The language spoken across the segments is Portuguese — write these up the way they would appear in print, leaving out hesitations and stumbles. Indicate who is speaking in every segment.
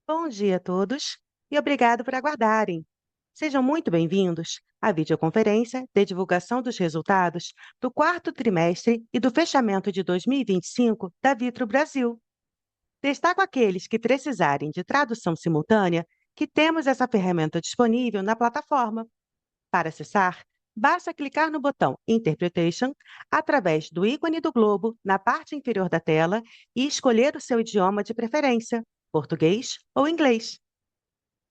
Speaker 1: Bom dia a todos e obrigado por aguardarem. Sejam muito bem-vindos à videoconferência de divulgação dos resultados do quarto trimestre e do fechamento de 2025 da Vitro Brasil. Destaco aqueles que precisarem de tradução simultânea, que temos essa ferramenta disponível na plataforma. Para acessar, basta clicar no botão Interpretation através do ícone do globo na parte inferior da tela e escolher o seu idioma de preferência, português ou inglês.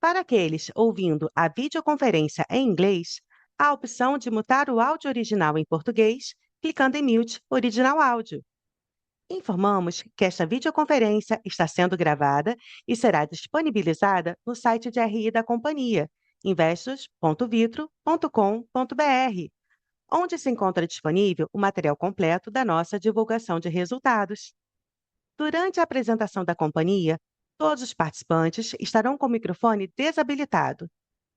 Speaker 1: Para aqueles ouvindo a videoconferência em inglês, há a opção de mutar o áudio original em português, clicando em Mute Original Áudio. Informamos que esta videoconferência está sendo gravada e será disponibilizada no site de RI da companhia, investos.vitro.com.br, onde se encontra disponível o material completo da nossa divulgação de resultados. Durante a apresentação da companhia, todos os participantes estarão com o microfone desabilitado.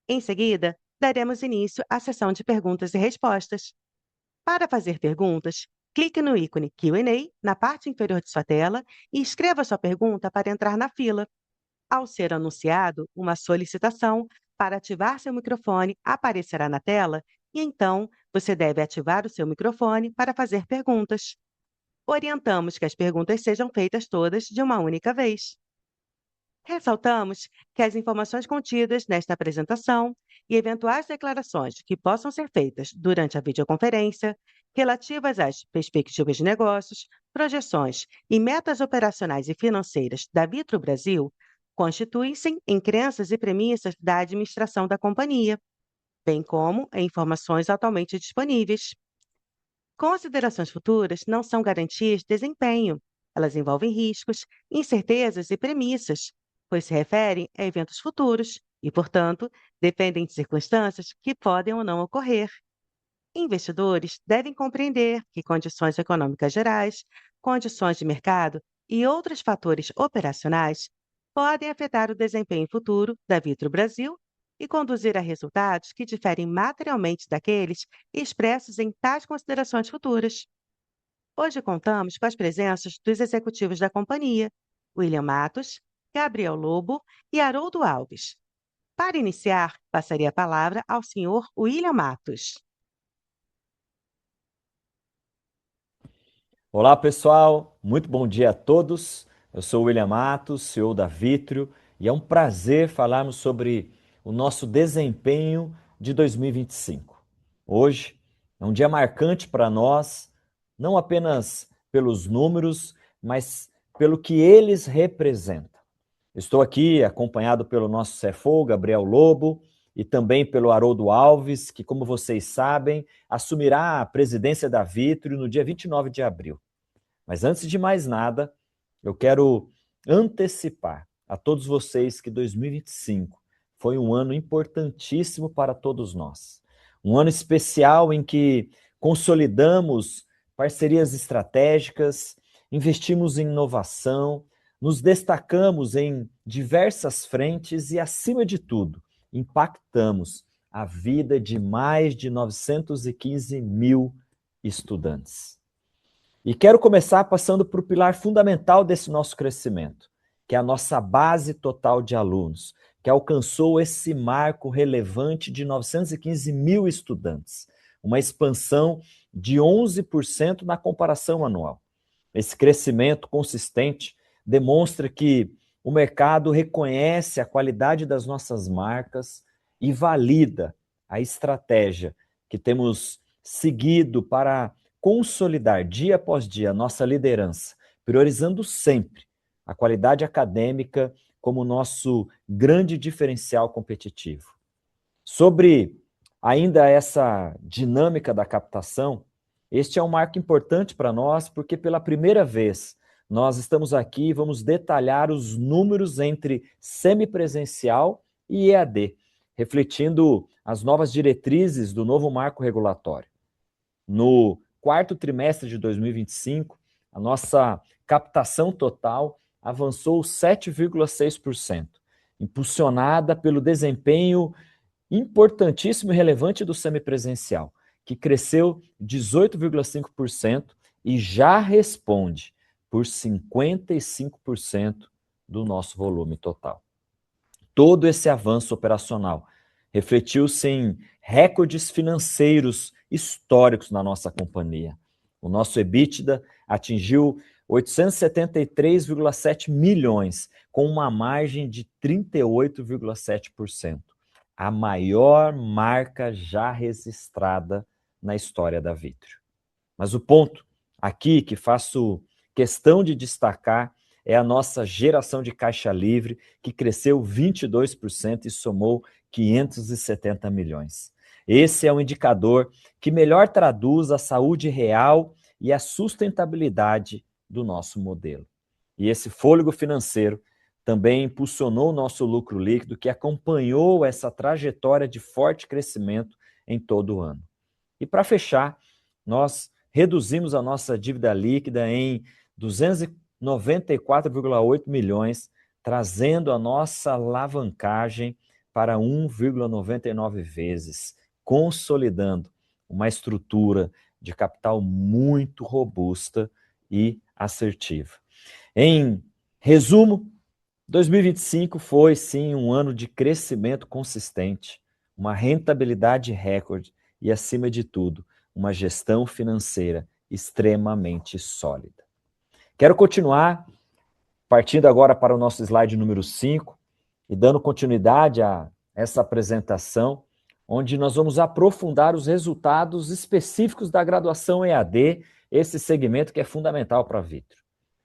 Speaker 1: Em seguida, daremos início à sessão de perguntas e respostas. Para fazer perguntas, clique no ícone Q&A na parte inferior de sua tela e escreva sua pergunta para entrar na fila. Ao ser anunciado, uma solicitação para ativar seu microfone aparecerá na tela e então você deve ativar o seu microfone para fazer perguntas. Orientamos que as perguntas sejam feitas todas de uma única vez. Ressaltamos que as informações contidas nesta apresentação e eventuais declarações que possam ser feitas durante a videoconferência, relativas às perspectivas de negócios, projeções e metas operacionais e financeiras da Vitro Brasil, constituem-se em crenças e premissas da administração da companhia, bem como em informações atualmente disponíveis. Considerações futuras não são garantias de desempenho. Elas envolvem riscos, incertezas e premissas, pois se referem a eventos futuros e, portanto, dependem de circunstâncias que podem ou não ocorrer. Investidores devem compreender que condições econômicas gerais, condições de mercado e outros fatores operacionais podem afetar o desempenho futuro da Vitro Brasil e conduzir a resultados que diferem materialmente daqueles expressos em tais considerações futuras. Hoje contamos com as presenças dos executivos da companhia, William Matos, Gabriel Lobo e Haroldo Alves. Para iniciar, passaria a palavra ao senhor William Matos.
Speaker 2: Olá, pessoal. Muito bom dia a todos. Eu sou o William Matos, CEO da Vitro, e é um prazer falarmos sobre o nosso desempenho de 2025. Hoje é um dia marcante para nós, não apenas pelos números, mas pelo que eles representam. Estou aqui acompanhado pelo nosso CFO, Gabriel Lobo, e também pelo Haroldo Alves, que, como vocês sabem, assumirá a presidência da Vitro no dia 29 de abril. Mas antes de mais nada, eu quero antecipar a todos vocês que 2025 foi um ano importantíssimo para todos nós. Um ano especial em que consolidamos parcerias estratégicas, investimos em inovação, nos destacamos em diversas frentes e, acima de tudo, impactamos a vida de mais de 915 mil estudantes. E quero começar passando para o pilar fundamental desse nosso crescimento, que é a nossa base total de alunos, que alcançou esse marco relevante de 915 mil estudantes, uma expansão de 11% na comparação anual. Esse crescimento consistente demonstra que o mercado reconhece a qualidade das nossas marcas e valida a estratégia que temos seguido para consolidar dia após dia a nossa liderança, priorizando sempre a qualidade acadêmica como nosso grande diferencial competitivo. Sobre ainda essa dinâmica da captação, este é um marco importante para nós, porque pela primeira vez nós estamos aqui e vamos detalhar os números entre semipresencial e EAD, refletindo as novas diretrizes do novo marco regulatório. No quarto trimestre de 2025, a nossa captação total avançou 7,6%, impulsionada pelo desempenho importantíssimo e relevante do semipresencial, que cresceu 18,5% e já responde por 55% do nosso volume total. todo esse avanço operacional refletiu-se em recordes financeiros históricos na nossa companhia. O nosso EBITDA atingiu 873,7 milhões, com uma margem de 38,7%, a maior marca já registrada na história da Vitrio. Mas o ponto aqui que faço questão de destacar é a nossa geração de caixa livre, que cresceu 22% e somou 570 milhões. Esse é um indicador que melhor traduz a saúde real e a sustentabilidade do nosso modelo. E esse fôlego financeiro também impulsionou o nosso lucro líquido, que acompanhou essa trajetória de forte crescimento em todo o ano. E para fechar, nós reduzimos a nossa dívida líquida em 294,8 milhões, trazendo a nossa alavancagem para 1,99 vezes, consolidando uma estrutura de capital muito robusta e assertiva. Em resumo, 2025 foi sim um ano de crescimento consistente, uma rentabilidade recorde e, acima de tudo, uma gestão financeira extremamente sólida. Quero continuar partindo agora para o nosso slide número 5 e dando continuidade a essa apresentação, onde nós vamos aprofundar os resultados específicos da graduação EAD, esse segmento que é fundamental para a Vitrio.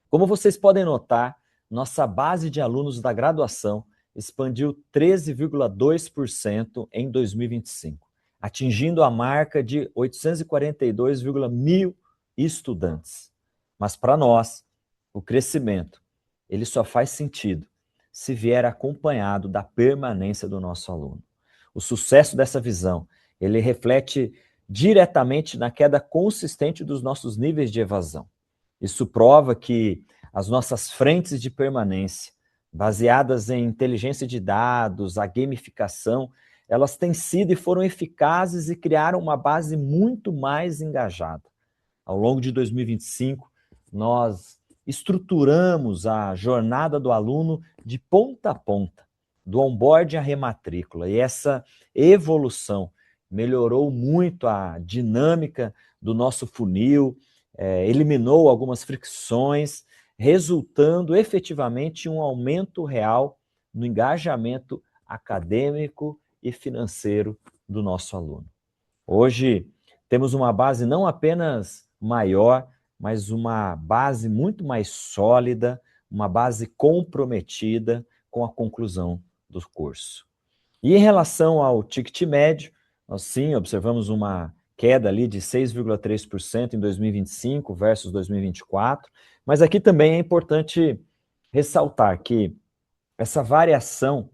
Speaker 2: Como vocês podem notar, nossa base de alunos da graduação expandiu 13,2% em 2025, atingindo a marca de 842 mil estudantes. Mas para nós, o crescimento, ele só faz sentido se vier acompanhado da permanência do nosso aluno. O sucesso dessa visão, ele reflete diretamente na queda consistente dos nossos níveis de evasão. Isso prova que as nossas frentes de permanência, baseadas em inteligência de dados, a gamificação, elas têm sido e foram eficazes e criaram uma base muito mais engajada. Ao longo de 2025, nós estruturamos a jornada do aluno de ponta a ponta, do onboarding à rematrícula, e essa evolução melhorou muito a dinâmica do nosso funil, eliminou algumas fricções, resultando efetivamente em um aumento real no engajamento acadêmico e financeiro do nosso aluno. Hoje, temos uma base não apenas maior, mas uma base muito mais sólida, uma base comprometida com a conclusão do curso. E em relação ao ticket médio, nós sim observamos uma queda ali de 6,3% em 2025 versus 2024, mas aqui também é importante ressaltar que essa variação,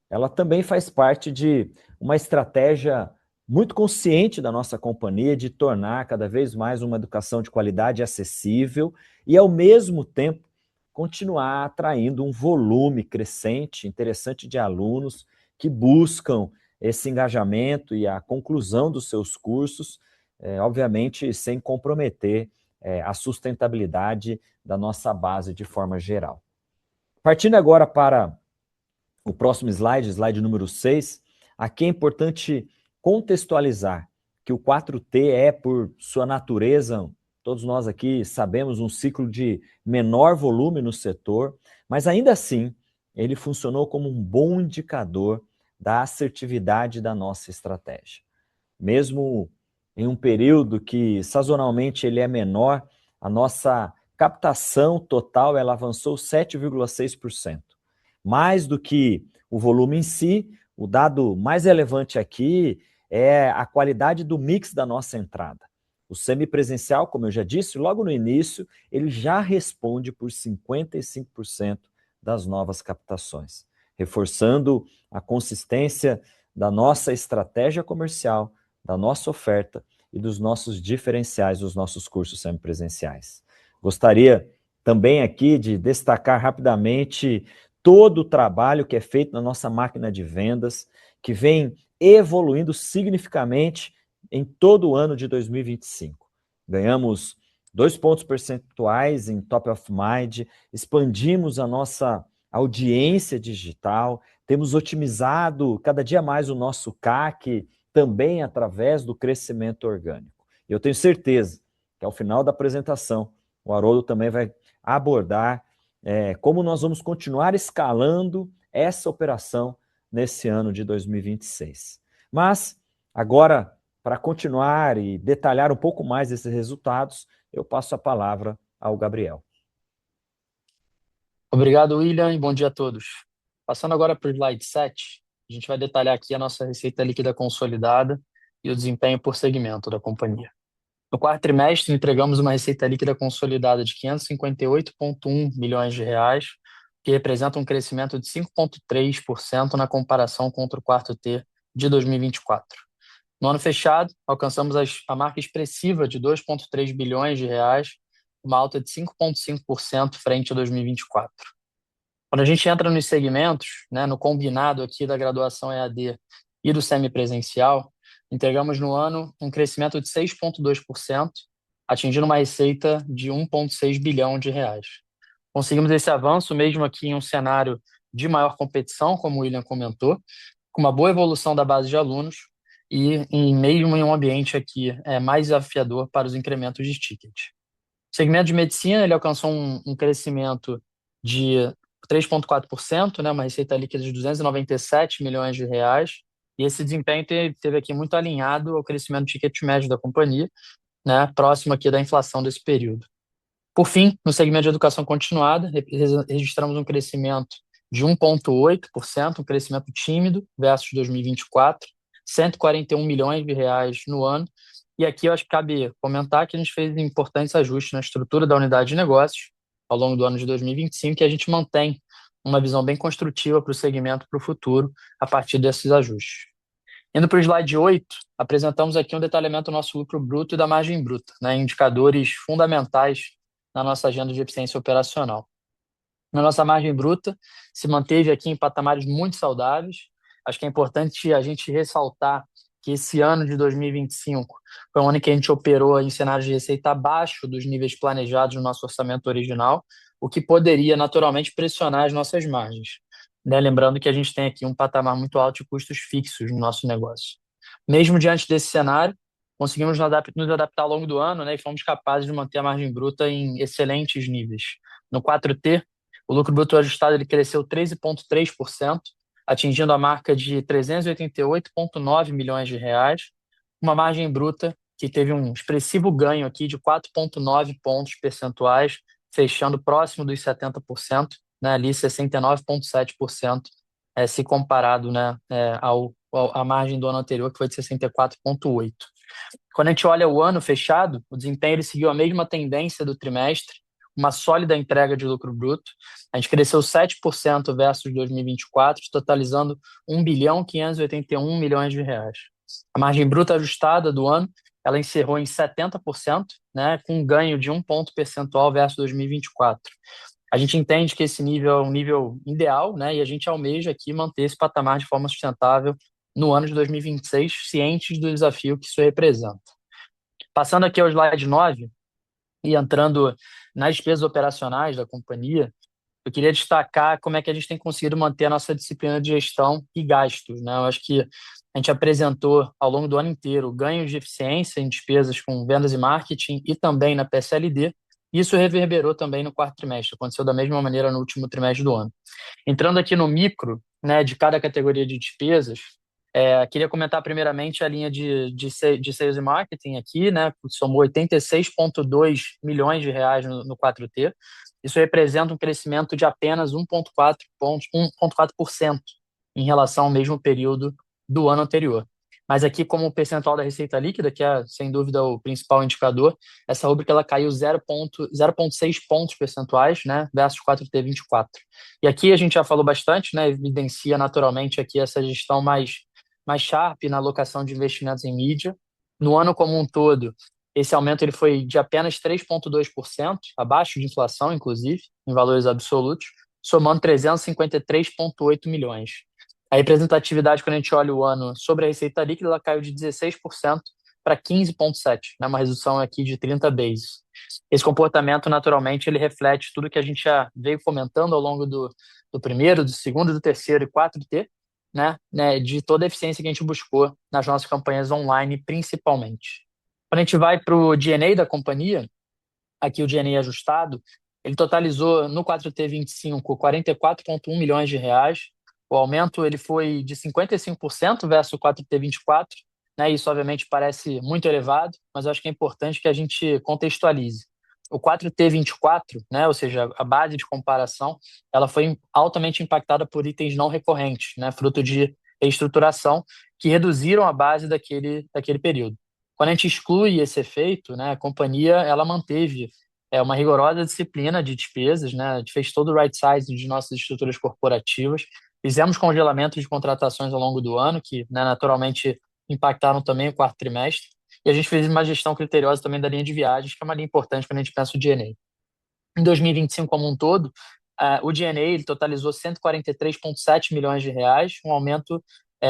Speaker 2: ela também faz parte de uma estratégia muito consciente da nossa companhia de tornar cada vez mais uma educação de qualidade acessível e, ao mesmo tempo, continuar atraindo um volume crescente, interessante de alunos que buscam esse engajamento e a conclusão dos seus cursos, obviamente sem comprometer a sustentabilidade da nossa base de forma geral. Partindo agora para o próximo slide, slide número 6, aqui é importante contextualizar que o 4T é, por sua natureza, todos nós aqui sabemos, um ciclo de menor volume no setor, mas ainda assim ele funcionou como um bom indicador da assertividade da nossa estratégia. Mesmo em um período que sazonalmente ele é menor, a nossa captação total ela avançou 7,6%. Mais do que o volume em si, o dado mais relevante aqui é a qualidade do mix da nossa entrada. O semipresencial, como eu já disse, logo no início, ele já responde por 55% das novas captações, reforçando a consistência da nossa estratégia comercial, da nossa oferta e dos nossos diferenciais dos nossos cursos semipresenciais. Gostaria também aqui de destacar rapidamente todo o trabalho que é feito na nossa máquina de vendas, que vem evoluindo significativamente em todo o ano de 2025. Ganhamos 2 pontos percentuais em top of mind, expandimos a nossa audiência digital, temos otimizado cada dia mais o nosso CAC, também através do crescimento orgânico. Eu tenho certeza que ao final da apresentação, o Haroldo também vai abordar como nós vamos continuar escalando essa operação nesse ano de 2026. Mas, agora, para continuar e detalhar um pouco mais esses resultados, eu passo a palavra ao Gabriel.
Speaker 3: Obrigado, William, e bom dia a todos. Passando agora para o slide 7, a gente vai detalhar aqui a nossa receita líquida consolidada e o desempenho por segmento da companhia. No quarto trimestre, entregamos uma receita líquida consolidada de 558,1 milhões de reais, que representa um crescimento de 5,3% na comparação contra o quarto T de 2024. No ano fechado, alcançamos a marca expressiva de 2,3 bilhões de reais, uma alta de 5,5% frente a 2024. Quando a gente entra nos segmentos, né, no combinado aqui da graduação EAD e do semipresencial, entregamos no ano um crescimento de 6,2%, atingindo uma receita de 1,6 bilhão de reais. Conseguimos esse avanço mesmo aqui em um cenário de maior competição, como o William comentou, com uma boa evolução da base de alunos e mesmo em um ambiente aqui mais desafiador para os incrementos de ticket. O segmento de medicina ele alcançou um crescimento de 3,4%, né, uma receita líquida de 297 milhões de reais, e esse desempenho teve aqui muito alinhado ao crescimento do ticket médio da companhia, né, próximo aqui da inflação desse período. Por fim, no segmento de educação continuada, registramos um crescimento de 1,8%, um crescimento tímido versus 2024, 141 milhões de reais no ano. E aqui eu acho que cabe comentar que a gente fez importantes ajustes na estrutura da unidade de negócios ao longo do ano de 2025, e a gente mantém uma visão bem construtiva para o segmento para o futuro a partir desses ajustes. Indo para o slide 8, apresentamos aqui um detalhamento do nosso lucro bruto e da margem bruta, né, indicadores fundamentais na nossa agenda de eficiência operacional. Na nossa margem bruta, se manteve aqui em patamares muito saudáveis. Acho que é importante a gente ressaltar que esse ano de 2025 foi um ano em que a gente operou em cenários de receita abaixo dos níveis planejados no nosso orçamento original, o que poderia naturalmente pressionar as nossas margens, né? Lembrando que a gente tem aqui um patamar muito alto de custos fixos no nosso negócio. Mesmo diante desse cenário, conseguimos nos adaptar ao longo do ano, né, e fomos capazes de manter a margem bruta em excelentes níveis. No 4T, o lucro bruto ajustado ele cresceu 13,3%, atingindo a marca de 388,9 milhões de reais, uma margem bruta que teve um expressivo ganho aqui de 4,9 pontos percentuais, fechando próximo dos 70%, né, ali 69,7%, se comparado, né, à margem do ano anterior, que foi de 64,8%. Quando a gente olha o ano fechado, o desempenho ele seguiu a mesma tendência do trimestre, uma sólida entrega de lucro bruto. A gente cresceu 7% versus 2024, totalizando 1 bilhão 581 milhões de reais. A margem bruta ajustada do ano, ela encerrou em 70%, né, com um ganho de 1 ponto percentual versus 2024. A gente entende que esse nível é um nível ideal, né, e a gente almeja aqui manter esse patamar de forma sustentável no ano de 2026, cientes do desafio que isso representa. Passando aqui ao slide 9 e entrando nas despesas operacionais da companhia, eu queria destacar como é que a gente tem conseguido manter a nossa disciplina de gestão e gastos, né? Eu acho que a gente apresentou ao longo do ano inteiro ganhos de eficiência em despesas com vendas e marketing e também na PSLD. Isso reverberou também no quarto trimestre, aconteceu da mesma maneira no último trimestre do ano. Entrando aqui no micro, né, de cada categoria de despesas, queria comentar primeiramente a linha de sales e marketing aqui, né, que somou 86,2 milhões de reais no 4T. Isso representa um crescimento de apenas 1,4% em relação ao mesmo período do ano anterior. Mas aqui, como o percentual da receita líquida, que é sem dúvida o principal indicador, essa rúbrica ela caiu 0,6 pontos percentuais, né, versus 4T24. E aqui a gente já falou bastante, né, evidencia naturalmente aqui essa gestão mais sharp na alocação de investimentos em mídia. No ano como um todo, esse aumento ele foi de apenas 3,2%, abaixo de inflação, inclusive, em valores absolutos, somando 353,8 milhões. A representatividade, quando a gente olha o ano sobre a receita líquida, ela caiu de 16% para 15,7%, né, uma redução aqui de 30 bases. Esse comportamento, naturalmente, ele reflete tudo que a gente já veio comentando ao longo do primeiro, do segundo, do terceiro e 4T, né, de toda a eficiência que a gente buscou nas nossas campanhas online, principalmente. Quando a gente vai para o G&A da companhia, aqui o G&A ajustado, ele totalizou no 4T25 44,1 milhões de reais. O aumento ele foi de 55% versus o 4T24, né? Isso obviamente parece muito elevado, mas eu acho que é importante que a gente contextualize. O 4T24, né, ou seja, a base de comparação, ela foi altamente impactada por itens não recorrentes, né, fruto de reestruturação, que reduziram a base daquele período. Quando a gente exclui esse efeito, né, a companhia ela manteve uma rigorosa disciplina de despesas, né? A gente fez todo o right size de nossas estruturas corporativas, fizemos congelamento de contratações ao longo do ano, que, né, naturalmente impactaram também o quarto trimestre, e a gente fez uma gestão criteriosa também da linha de viagens, que é uma linha importante quando a gente pensa o G&A. Em 2025 como um todo, o G&A ele totalizou 143,7 milhões de reais, um aumento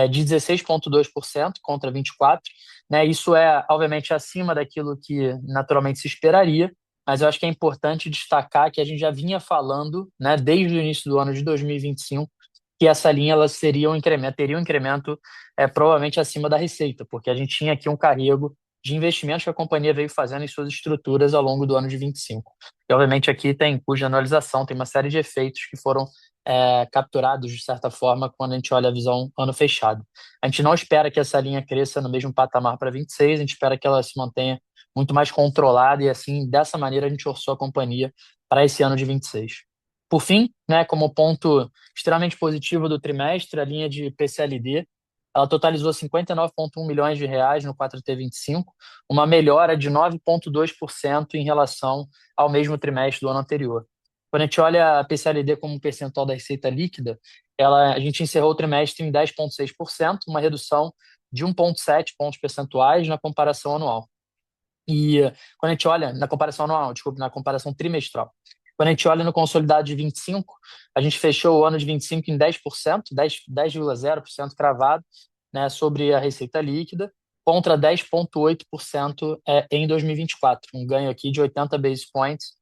Speaker 3: de 16,2% contra 24, né? Isso é, obviamente, acima daquilo que naturalmente se esperaria, mas eu acho que é importante destacar que a gente já vinha falando, né, desde o início do ano de 2025, que essa linha ela teria um incremento provavelmente acima da receita, porque a gente tinha aqui um carrego de investimentos que a companhia veio fazendo em suas estruturas ao longo do ano de 25. E, obviamente, aqui tem custo de anualização, tem uma série de efeitos que foram capturados, de certa forma, quando a gente olha a visão ano fechado. A gente não espera que essa linha cresça no mesmo patamar para 26, a gente espera que ela se mantenha muito mais controlada e, assim, dessa maneira, a gente orçou a companhia para esse ano de 26. Por fim, né, como ponto extremamente positivo do trimestre, a linha de PCLD, ela totalizou 59,1 milhões de reais no 4T25, uma melhora de 9,2% em relação ao mesmo trimestre do ano anterior. Quando a gente olha a PCLD como um percentual da receita líquida, a gente encerrou o trimestre em 10,6%, uma redução de 1,7 pontos percentuais na comparação anual. E quando a gente olha na comparação anual, desculpa, na comparação trimestral, quando a gente olha no consolidado de 25, a gente fechou o ano de 25 em 10%, 10,0% cravado, né, sobre a receita líquida, contra 10,8% em 2024, um ganho aqui de 80 basis points,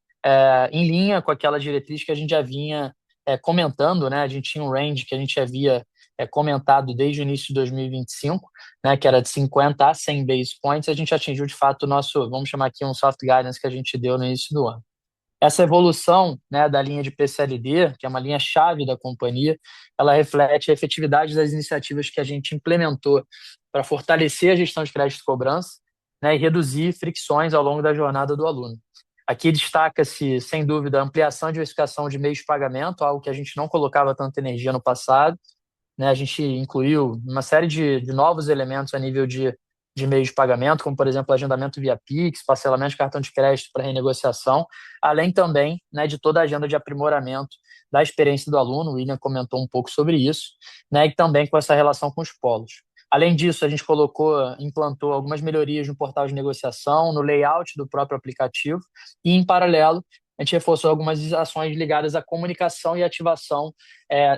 Speaker 3: em linha com aquela diretriz que a gente já vinha comentando, né? A gente tinha um range que a gente havia comentado desde o início de 2025, né, que era de 50 a 100 basis points, a gente atingiu de fato o nosso, vamos chamar aqui um soft guidance que a gente deu no início do ano. Essa evolução, né, da linha de PCLD, que é uma linha chave da companhia, ela reflete a efetividade das iniciativas que a gente implementou para fortalecer a gestão de crédito e cobrança, né, e reduzir fricções ao longo da jornada do aluno. Aqui destaca-se, sem dúvida, a ampliação e diversificação de meios de pagamento, algo que a gente não colocava tanta energia no passado, né? A gente incluiu uma série de novos elementos a nível de meios de pagamento, como, por exemplo, agendamento via Pix, parcelamento de cartão de crédito para renegociação, além também, né, de toda a agenda de aprimoramento da experiência do aluno. O William comentou um pouco sobre isso, né, e também com essa relação com os polos. Além disso, a gente implantou algumas melhorias no portal de negociação, no layout do próprio aplicativo e, em paralelo, a gente reforçou algumas ações ligadas à comunicação e ativação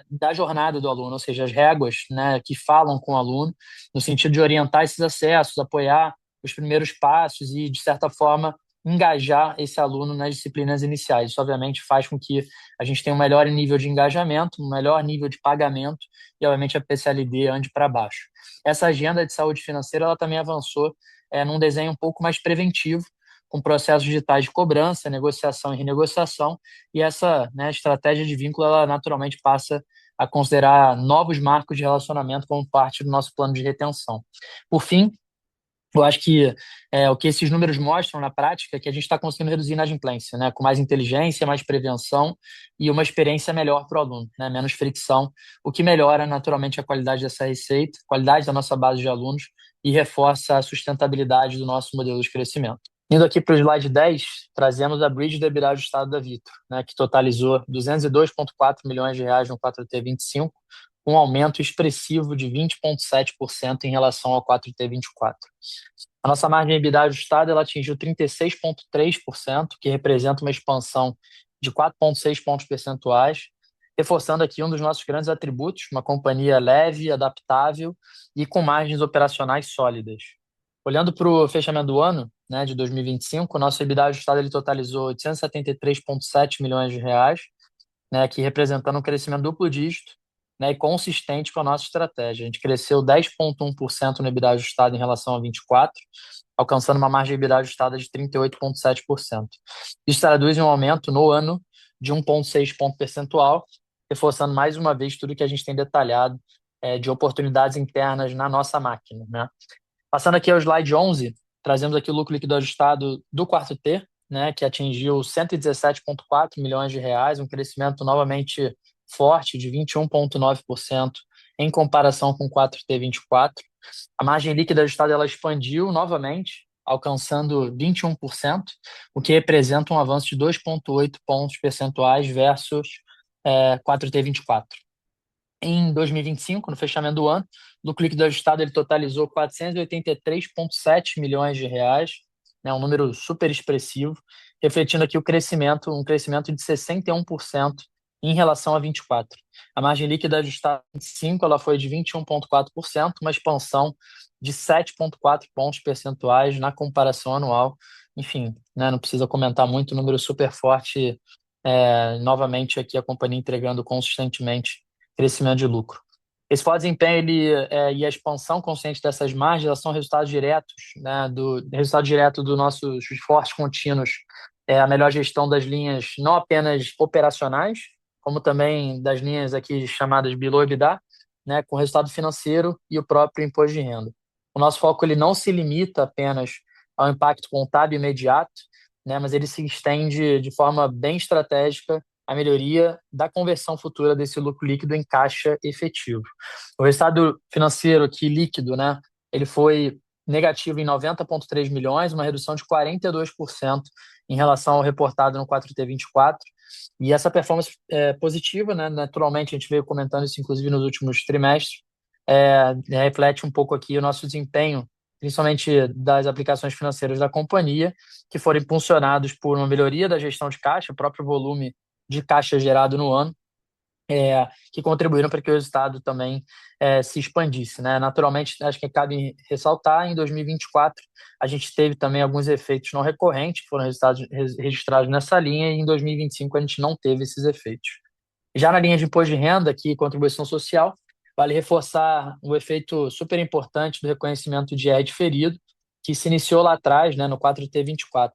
Speaker 3: da jornada do aluno, ou seja, as réguas, né, que falam com o aluno, no sentido de orientar esses acessos, apoiar os primeiros passos e, de certa forma, engajar esse aluno nas disciplinas iniciais. Isso, obviamente, faz com que a gente tenha um melhor nível de engajamento, um melhor nível de pagamento e, obviamente, a PCLD ande para baixo. Essa agenda de saúde financeira ela também avançou num desenho um pouco mais preventivo, com processos digitais de cobrança, negociação e renegociação, e essa, né, estratégia de vínculo, ela naturalmente passa a considerar novos marcos de relacionamento como parte do nosso plano de retenção. Por fim, eu acho que o que esses números mostram na prática é que a gente está conseguindo reduzir a inadimplência, né, com mais inteligência, mais prevenção e uma experiência melhor para o aluno, né, menos fricção, o que melhora naturalmente a qualidade dessa receita, qualidade da nossa base de alunos e reforça a sustentabilidade do nosso modelo de crescimento. Indo aqui para o slide 10, trazemos a bridge do EBITDA ajustado da Vitro, né, que totalizou 202,4 milhões de reais no 4T25, um aumento expressivo de 20,7% em relação ao 4T24. A nossa margem EBITDA ajustada ela atingiu 36,3%, que representa uma expansão de 4,6 pontos percentuais, reforçando aqui um dos nossos grandes atributos, uma companhia leve, adaptável e com margens operacionais sólidas. Olhando para o fechamento do ano, né, de 2025, o nosso EBITDA ajustado ele totalizou 873,7 milhões de reais, né, que representando um crescimento duplo dígito, né, e consistente com a nossa estratégia. A gente cresceu 10,1% no EBITDA ajustado em relação a 24, alcançando uma margem de EBITDA ajustada de 38,7%. Isso traduz em um aumento no ano de 1,6 ponto percentual, reforçando mais uma vez tudo que a gente tem detalhado de oportunidades internas na nossa máquina, né? Passando aqui ao slide 11, trazemos aqui o lucro líquido ajustado do quarto T, né, que atingiu 117,4 milhões de reais, um crescimento novamente forte de 21,9% em comparação com o 4T 24. A margem líquida ajustada ela expandiu novamente, alcançando 21%, o que representa um avanço de 2,8 pontos percentuais versus 4T 24. Em 2025, no fechamento do ano, o lucro líquido ajustado ele totalizou 483,7 milhões de reais, né, um número super expressivo, refletindo aqui um crescimento de 61% em relação a 24. A margem líquida ajustada em 25, ela foi de 21,4%, uma expansão de 7,4 pontos percentuais na comparação anual. Enfim, né, não precisa comentar muito, número super forte, novamente aqui a companhia entregando consistentemente crescimento de lucro. Esse forte desempenho e a expansão consciente dessas margens elas são resultados diretos, né, do resultado direto dos nossos esforços contínuos, a melhor gestão das linhas não apenas operacionais, como também das linhas aqui chamadas below EBITDA, né, com resultado financeiro e o próprio imposto de renda. O nosso foco ele não se limita apenas ao impacto contábil imediato, né, mas ele se estende de forma bem estratégica a melhoria da conversão futura desse lucro líquido em caixa efetivo. O resultado financeiro aqui líquido, né, ele foi negativo em 90,3 milhões, uma redução de 42% em relação ao reportado no 4T24. E essa performance positiva, né, naturalmente, a gente veio comentando isso inclusive nos últimos trimestres, reflete um pouco aqui o nosso desempenho, principalmente das aplicações financeiras da companhia, que foram impulsionados por uma melhoria da gestão de caixa, o próprio volume de caixa gerado no ano, que contribuíram para que o resultado também se expandisse, né? Naturalmente, acho que cabe ressaltar, em 2024, a gente teve também alguns efeitos não recorrentes, que foram registrados nessa linha, e em 2025 a gente não teve esses efeitos. Já na linha de imposto de renda, aqui, contribuição social, vale reforçar o efeito super importante do reconhecimento de IR diferido, que se iniciou lá atrás, né, no 4T24.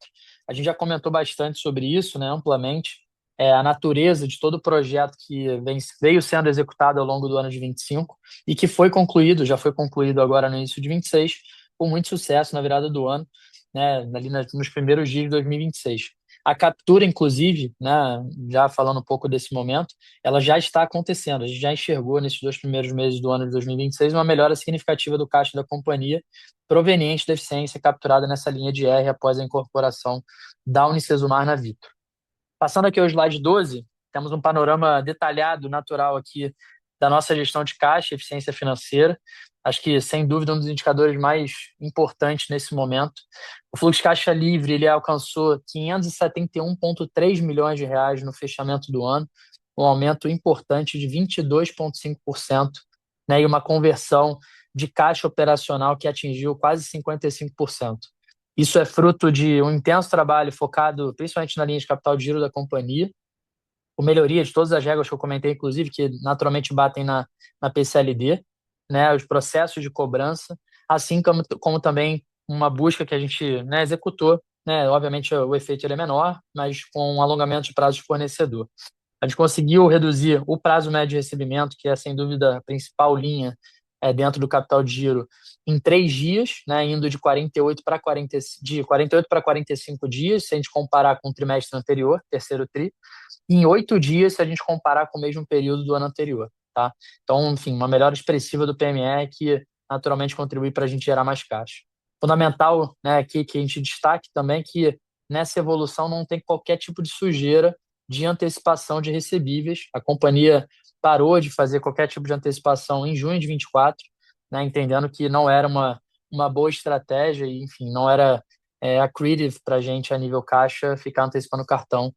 Speaker 3: A gente já comentou bastante sobre isso, né, amplamente, a natureza de todo o projeto que veio sendo executado ao longo do ano de 25 e que foi concluído, já foi concluído agora no início de 26, com muito sucesso na virada do ano, né, ali nos primeiros dias de 2026. A captura, inclusive, né, já falando um pouco desse momento, ela já está acontecendo. A gente já enxergou nesses 2 primeiros meses do ano de 2026 uma melhora significativa do caixa da companhia, proveniente da eficiência capturada nessa linha de R após a incorporação da Unicesumar na Vitro. Passando aqui ao slide 12, temos um panorama detalhado, natural aqui da nossa gestão de caixa e eficiência financeira. Acho que, sem dúvida, um dos indicadores mais importantes nesse momento. O fluxo de caixa livre ele alcançou 571,3 milhões de reais no fechamento do ano, um aumento importante de 22,5%, né, e uma conversão de caixa operacional que atingiu quase 55%. Isso é fruto de um intenso trabalho focado principalmente na linha de capital de giro da companhia, com melhoria de todas as regras que eu comentei, inclusive, que naturalmente batem na PCLD, né, os processos de cobrança, assim como também uma busca que a gente, né, executou, né, obviamente o efeito ele é menor, mas com um alongamento de prazo de fornecedor. A gente conseguiu reduzir o prazo médio de recebimento, que é sem dúvida a principal linha dentro do capital de giro, em 3 dias, né, indo de 48 para 45 dias, se a gente comparar com o trimestre anterior, terceiro tri, em 8 dias se a gente comparar com o mesmo período do ano anterior. Tá? Então, enfim, uma melhora expressiva do PME que naturalmente contribui para a gente gerar mais caixa. Fundamental, né, aqui que a gente destaque também que nessa evolução não tem qualquer tipo de sujeira de antecipação de recebíveis. A companhia parou de fazer qualquer tipo de antecipação em junho de 24, né, entendendo que não era uma boa estratégia e, enfim, não era accretive para a gente a nível caixa ficar antecipando o cartão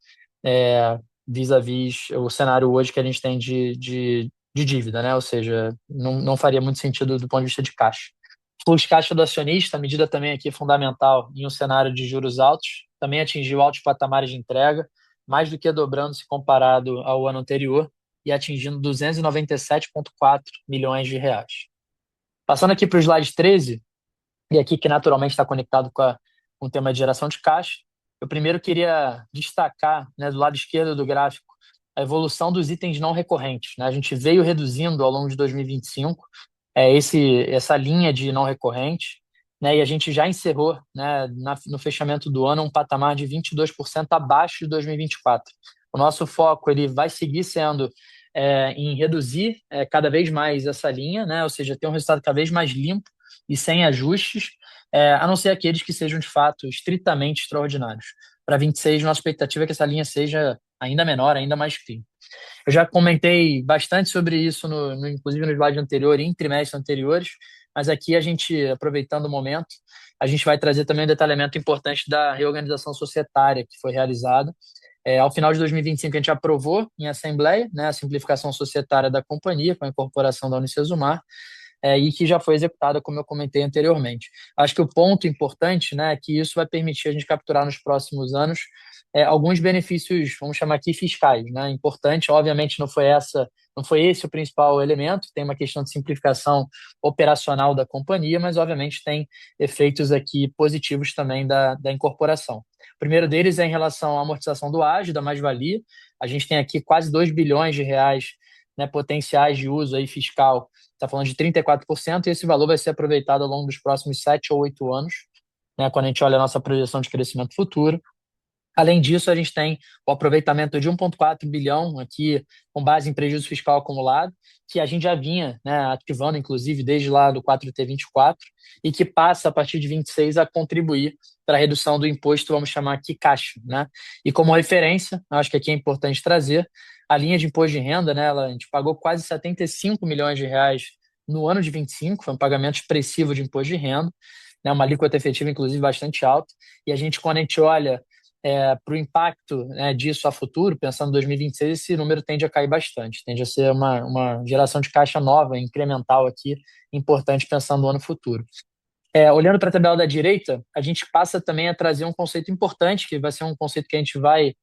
Speaker 3: vis-à-vis o cenário hoje que a gente tem de dívida, né? Ou seja, não faria muito sentido do ponto de vista de caixa. Fluxo de caixa do acionista, a medida também aqui fundamental em um cenário de juros altos, também atingiu altos patamares de entrega, mais do que dobrando se comparado ao ano anterior e atingindo 297,4 milhões de reais. Passando aqui para o slide 13, e aqui que naturalmente está conectado com o tema de geração de caixa, eu primeiro queria destacar, né, do lado esquerdo do gráfico, a evolução dos itens não recorrentes, né? A gente veio reduzindo ao longo de 2025 essa linha de não recorrente, né? E a gente já encerrou, né, no fechamento do ano um patamar de 22% abaixo de 2024. O nosso foco ele vai seguir sendo em reduzir cada vez mais essa linha, né? Ou seja, ter um resultado cada vez mais limpo e sem ajustes, a não ser aqueles que sejam de fato estritamente extraordinários. Para 26, nossa expectativa é que essa linha seja ainda menor, ainda mais clean. Eu já comentei bastante sobre isso, inclusive no slide anterior e em trimestres anteriores, mas aqui a gente, aproveitando o momento, a gente vai trazer também um detalhamento importante da reorganização societária que foi realizada. Ao final de 2025, a gente aprovou em assembleia, né, a simplificação societária da companhia, com a incorporação da Unicesumar, e que já foi executada, como eu comentei anteriormente. Acho que o ponto importante, né, é que isso vai permitir a gente capturar nos próximos anos alguns benefícios, vamos chamar aqui, fiscais, né? Importante, obviamente, não foi esse o principal elemento, tem uma questão de simplificação operacional da companhia, mas obviamente tem efeitos aqui positivos também da incorporação. O primeiro deles é em relação à amortização do ágio, da mais-valia. A gente tem aqui quase 2 bilhões de reais, né, potenciais de uso aí fiscal, está falando de 34%, e esse valor vai ser aproveitado ao longo dos próximos 7 ou 8 anos, né, quando a gente olha a nossa projeção de crescimento futuro. Além disso, a gente tem o aproveitamento de 1,4 bilhão aqui, com base em prejuízo fiscal acumulado, que a gente já vinha, né, ativando, inclusive, desde lá do 4T24, e que passa, a partir de 26, a contribuir para a redução do imposto, vamos chamar aqui caixa, né? E como referência, acho que aqui é importante trazer, a linha de imposto de renda, né, a gente pagou quase 75 milhões de reais no ano de 25, foi um pagamento expressivo de imposto de renda, né, uma alíquota efetiva, inclusive, bastante alta, e a gente, quando a gente olha para o impacto, né, disso a futuro, pensando em 2026, esse número tende a cair bastante, tende a ser uma geração de caixa nova, incremental aqui, importante pensando no ano futuro. Olhando para a tabela da direita, a gente passa também a trazer um conceito importante, que vai ser um conceito que a gente vai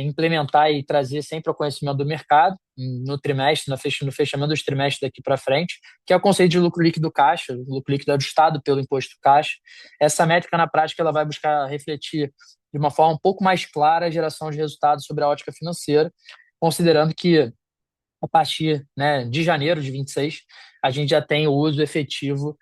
Speaker 3: implementar e trazer sempre ao conhecimento do mercado, no trimestre, no fechamento dos trimestres daqui para frente, que é o conceito de lucro líquido caixa, lucro líquido ajustado pelo imposto caixa. Essa métrica, na prática, ela vai buscar refletir de uma forma um pouco mais clara a geração de resultados sobre a ótica financeira, considerando que a partir, né, de janeiro de 26, a gente já tem o uso efetivo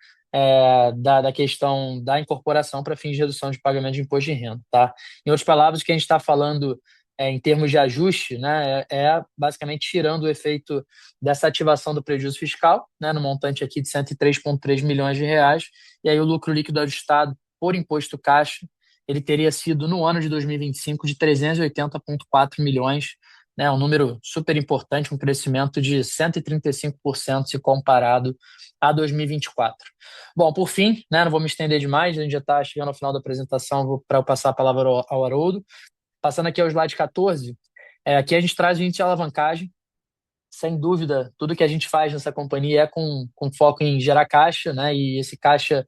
Speaker 3: da questão da incorporação para fins de redução de pagamento de imposto de renda. Tá? Em outras palavras, o que a gente está falando em termos de ajuste, né, basicamente tirando o efeito dessa ativação do prejuízo fiscal, né, no montante aqui de 103,3 milhões de reais, e aí o lucro líquido ajustado por imposto caixa, ele teria sido no ano de 2025 de 380,4 milhões, né, um número super importante, um crescimento de 135% se comparado a 2024. Bom, por fim, né, não vou me estender demais, a gente já está chegando ao final da apresentação, para eu passar a palavra ao Haroldo. Passando aqui ao slide 14, aqui a gente traz o índice de alavancagem. Sem dúvida, tudo que a gente faz nessa companhia é com foco em gerar caixa, né, e esse caixa,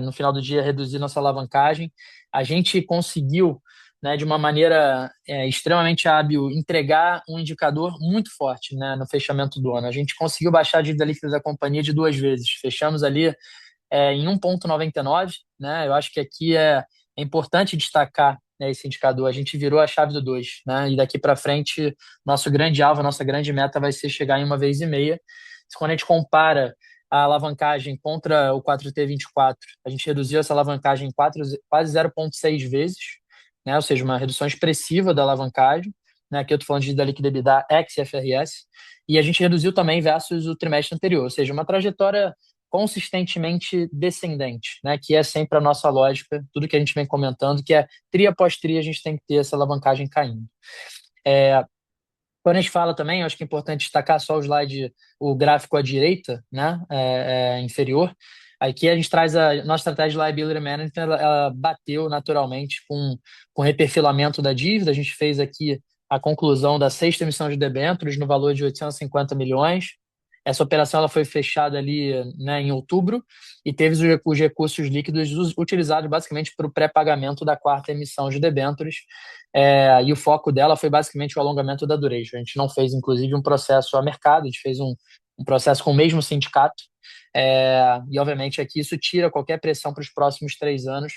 Speaker 3: no final do dia, reduzir nossa alavancagem. A gente conseguiu, né, de uma maneira extremamente hábil, entregar um indicador muito forte, né, no fechamento do ano. A gente conseguiu baixar a dívida líquida da companhia de 2 vezes. Fechamos ali em 1,99, né? Eu acho que aqui é importante destacar, né, esse indicador. A gente virou a chave do 2, né? E daqui para frente, nosso grande alvo, nossa grande meta vai ser chegar em 1,5 vezes. Quando a gente compara a alavancagem contra o 4T24, a gente reduziu essa alavancagem quase 0,6 vezes, né? Ou seja, uma redução expressiva da alavancagem, né? Aqui eu estou falando de dívida líquida EBITDA ex-IFRS, e a gente reduziu também versus o trimestre anterior, ou seja, uma trajetória consistentemente descendente, né? Que é sempre a nossa lógica, tudo que a gente vem comentando, que é tri após tri a gente tem que ter essa alavancagem caindo. Quando a gente fala também, eu acho que é importante destacar só o slide, o gráfico à direita, né, inferior. Aqui a gente traz a nossa estratégia de liability management, ela bateu naturalmente com o reperfilamento da dívida. A gente fez aqui a conclusão da sexta emissão de debêntures no valor de 850 milhões. Essa operação ela foi fechada ali, né, em outubro e teve os recursos líquidos utilizados basicamente para o pré-pagamento da quarta emissão de debêntures, e o foco dela foi basicamente o alongamento da duration. A gente não fez, inclusive, um processo a mercado, a gente fez um processo com o mesmo sindicato, e obviamente aqui isso tira qualquer pressão para os próximos 3 anos.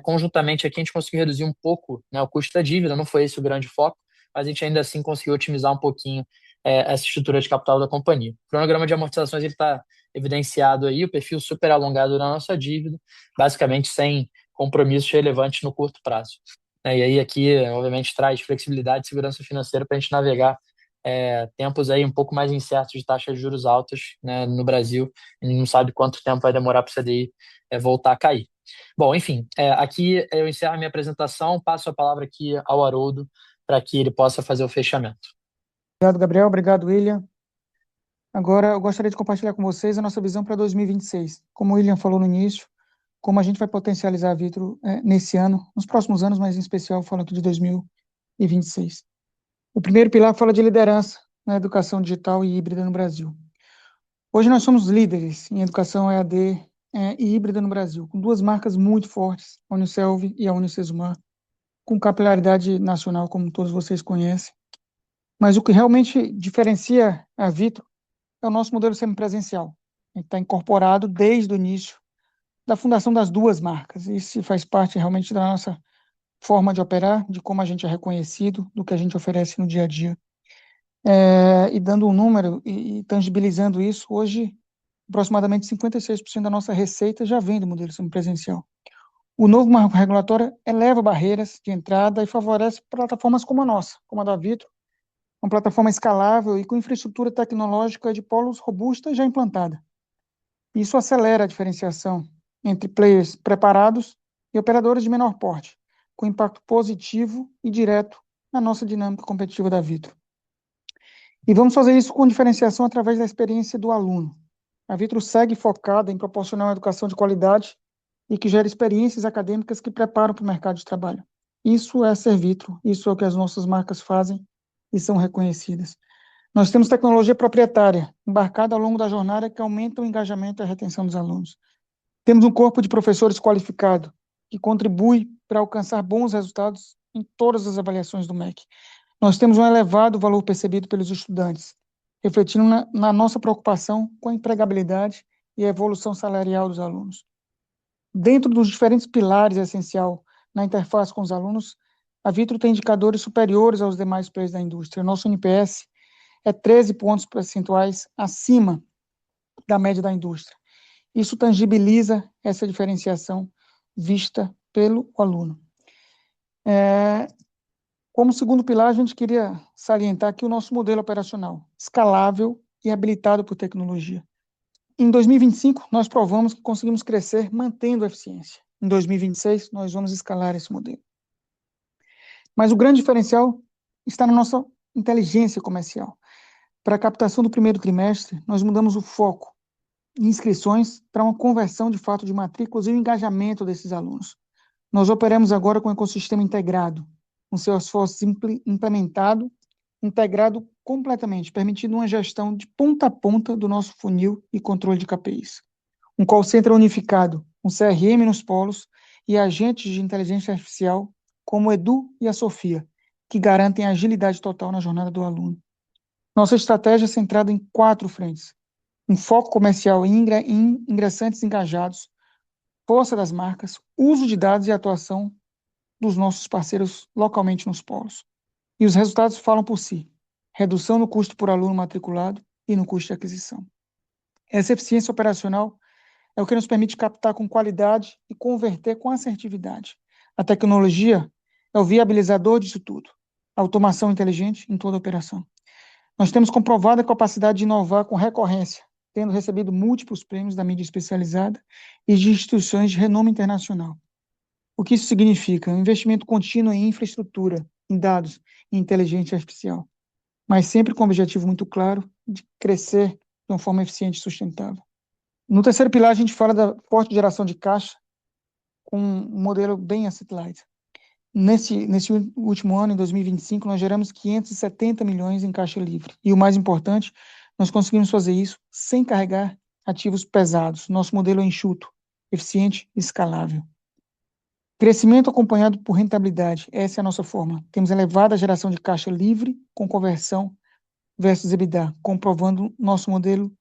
Speaker 3: Conjuntamente aqui a gente conseguiu reduzir um pouco, né, o custo da dívida, não foi esse o grande foco, mas a gente ainda assim conseguiu otimizar um pouquinho essa estrutura de capital da companhia. O cronograma de amortizações está evidenciado aí, o perfil super alongado da nossa dívida, basicamente sem compromissos relevantes no curto prazo. E aí aqui, obviamente, traz flexibilidade e segurança financeira para a gente navegar tempos aí um pouco mais incertos de taxas de juros altas, né, no Brasil. A gente não sabe quanto tempo vai demorar para o CDI voltar a cair. Bom, enfim, aqui eu encerro a minha apresentação, passo a palavra aqui ao Haroldo para que ele possa fazer o fechamento.
Speaker 4: Obrigado, Gabriel. Obrigado, William. Agora, eu gostaria de compartilhar com vocês a nossa visão para 2026. Como o William falou no início, como a gente vai potencializar a Vitro nesse ano, nos próximos anos, mas em especial falando aqui de 2026. O primeiro pilar fala de liderança na educação digital e híbrida no Brasil. Hoje nós somos líderes em educação EAD e híbrida no Brasil, com duas marcas muito fortes, a Unicelv e a Unicesumar, com capilaridade nacional, como todos vocês conhecem. Mas o que realmente diferencia a Vitro é o nosso modelo semipresencial. Ele está incorporado desde o início da fundação das duas marcas. Isso faz parte realmente da nossa forma de operar, de como a gente é reconhecido, do que a gente oferece no dia a dia. E dando um número e tangibilizando isso, hoje, aproximadamente 56% da nossa receita já vem do modelo semipresencial. O novo marco regulatório eleva barreiras de entrada e favorece plataformas como a nossa, como a da Vitro, uma plataforma escalável e com infraestrutura tecnológica de polos robusta já implantada. Isso acelera a diferenciação entre players preparados e operadores de menor porte, com impacto positivo e direto na nossa dinâmica competitiva da Vitro. E vamos fazer isso com diferenciação através da experiência do aluno. A Vitro segue focada em proporcionar uma educação de qualidade e que gere experiências acadêmicas que preparam para o mercado de trabalho. Isso é ser Vitro, isso é o que as nossas marcas fazem e são reconhecidas. Nós temos tecnologia proprietária, embarcada ao longo da jornada, que aumenta o engajamento e a retenção dos alunos. Temos um corpo de professores qualificado, que contribui para alcançar bons resultados em todas as avaliações do MEC. Nós temos um elevado valor percebido pelos estudantes, refletindo na nossa preocupação com a empregabilidade e a evolução salarial dos alunos. Dentro dos diferentes pilares essencial na interface com os alunos, a Vitro tem indicadores superiores aos demais players da indústria. Nosso NPS é 13 pontos percentuais acima da média da indústria. Isso tangibiliza essa diferenciação vista pelo aluno. Como segundo pilar, a gente queria salientar aqui o nosso modelo operacional, escalável e habilitado por tecnologia. Em 2025, nós provamos que conseguimos crescer mantendo a eficiência. Em 2026, nós vamos escalar esse modelo. Mas o grande diferencial está na nossa inteligência comercial. Para a captação do primeiro trimestre, nós mudamos o foco em inscrições para uma conversão de fato de matrículas e o engajamento desses alunos. Nós operamos agora com um ecossistema integrado, com seu esforço implementado, integrado completamente, permitindo uma gestão de ponta a ponta do nosso funil e controle de KPIs. Um call center unificado, um CRM nos polos e agentes de inteligência artificial como o Edu e a Sofia, que garantem agilidade total na jornada do aluno. Nossa estratégia é centrada em 4 frentes: um foco comercial em ingressantes engajados, força das marcas, uso de dados e atuação dos nossos parceiros localmente nos polos. E os resultados falam por si: redução no custo por aluno matriculado e no custo de aquisição. Essa eficiência operacional é o que nos permite captar com qualidade e converter com assertividade. A tecnologia é o viabilizador disso tudo. A automação inteligente em toda a operação. Nós temos comprovada a capacidade de inovar com recorrência, tendo recebido múltiplos prêmios da mídia especializada e de instituições de renome internacional. O que isso significa? Um investimento contínuo em infraestrutura, em dados e inteligência artificial, mas sempre com o objetivo muito claro de crescer de uma forma eficiente e sustentável. No terceiro pilar, a gente fala da forte geração de caixa com um modelo bem asset light. Nesse último ano, em 2025, nós geramos 570 milhões em caixa livre. E o mais importante, Nós conseguimos fazer isso sem carregar ativos pesados. Nosso modelo é enxuto, eficiente e escalável. Crescimento acompanhado por rentabilidade. Essa é a nossa forma. Temos elevada geração de caixa livre com conversão versus EBITDA, comprovando nosso modelo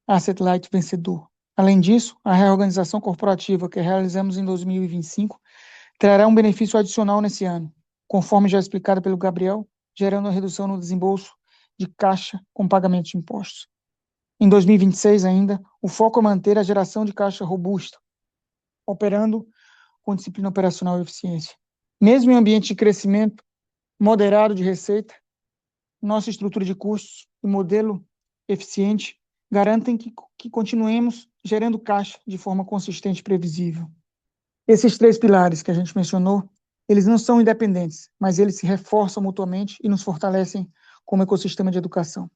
Speaker 4: asset light vencedor. Além disso, a reorganização corporativa que realizamos em 2025 trará um benefício adicional nesse ano, conforme já explicado pelo Gabriel, gerando uma redução no desembolso de caixa com pagamento de impostos. Em 2026 ainda, o foco é manter a geração de caixa robusta, operando com disciplina operacional e eficiência. Mesmo em ambiente de crescimento moderado de receita, nossa estrutura de custos e modelo eficiente garantem que continuemos gerando caixa de forma consistente e previsível. Esses três pilares que a gente mencionou, eles não são independentes, mas eles se reforçam mutuamente e nos fortalecem como ecossistema de educação.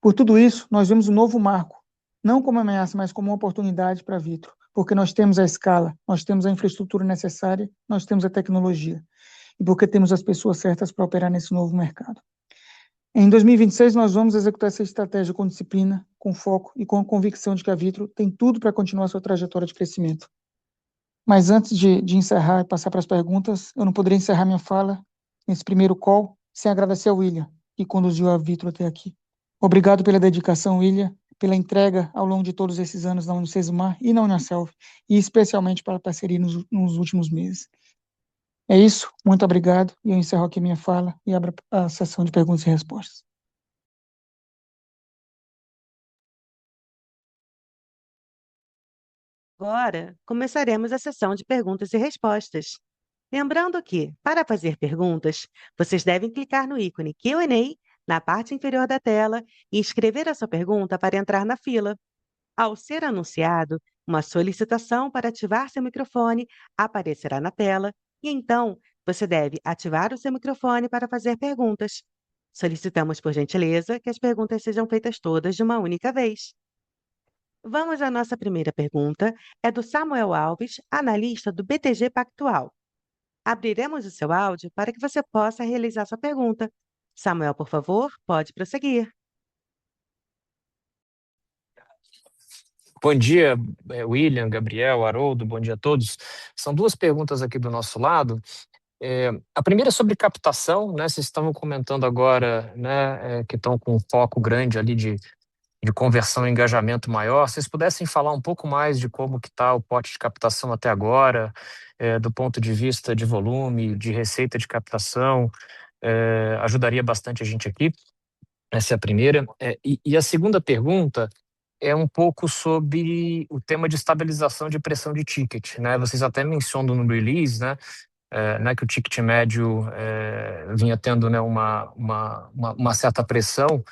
Speaker 4: Por tudo isso, nós vemos um novo marco, não como ameaça, mas como uma oportunidade para a Vitro, porque nós temos a escala, nós temos a infraestrutura necessária, nós temos a tecnologia, e porque temos as pessoas certas para operar nesse novo mercado. Em 2026, nós vamos executar essa estratégia com disciplina, com foco e com a convicção de que a Vitro tem tudo para continuar sua trajetória de crescimento. Mas antes de encerrar e passar para as perguntas, eu não poderia encerrar minha fala nesse primeiro call sem agradecer ao William, que conduziu a Vitro até aqui. Obrigado pela dedicação, William, pela entrega ao longo de todos esses anos na Unicesumar e na Uniaselv, e especialmente pela parceria nos últimos meses. É isso, muito obrigado, e eu encerro aqui minha fala e abro a sessão de perguntas e respostas.
Speaker 1: Agora, começaremos a sessão de perguntas e respostas. Lembrando que, para fazer perguntas, vocês devem clicar no ícone Q&A na parte inferior da tela e escrever a sua pergunta para entrar na fila. Ao ser anunciado, uma solicitação para ativar seu microfone aparecerá na tela e então você deve ativar o seu microfone para fazer perguntas. Solicitamos, por gentileza, que as perguntas sejam feitas todas de uma única vez. Vamos à nossa primeira pergunta, é do Samuel Alves, analista do BTG Pactual. Abriremos o seu áudio para que você possa realizar sua pergunta. Samuel, por favor, pode prosseguir.
Speaker 3: Bom dia, William, Gabriel, Haroldo, bom dia a todos. São duas perguntas aqui do nosso lado. A primeira é sobre captação, né? Vocês estavam comentando agora, né, que estão com um foco grande ali de conversão e engajamento maior. Se vocês pudessem falar um pouco mais de como que está o pote de captação até agora, do ponto de vista de volume, de receita de captação, ajudaria bastante a gente aqui. Essa é a primeira. E a segunda pergunta é um pouco sobre o tema de estabilização de pressão de ticket, né? Vocês até mencionam no release, né, que o ticket médio vinha tendo, né, uma certa pressão,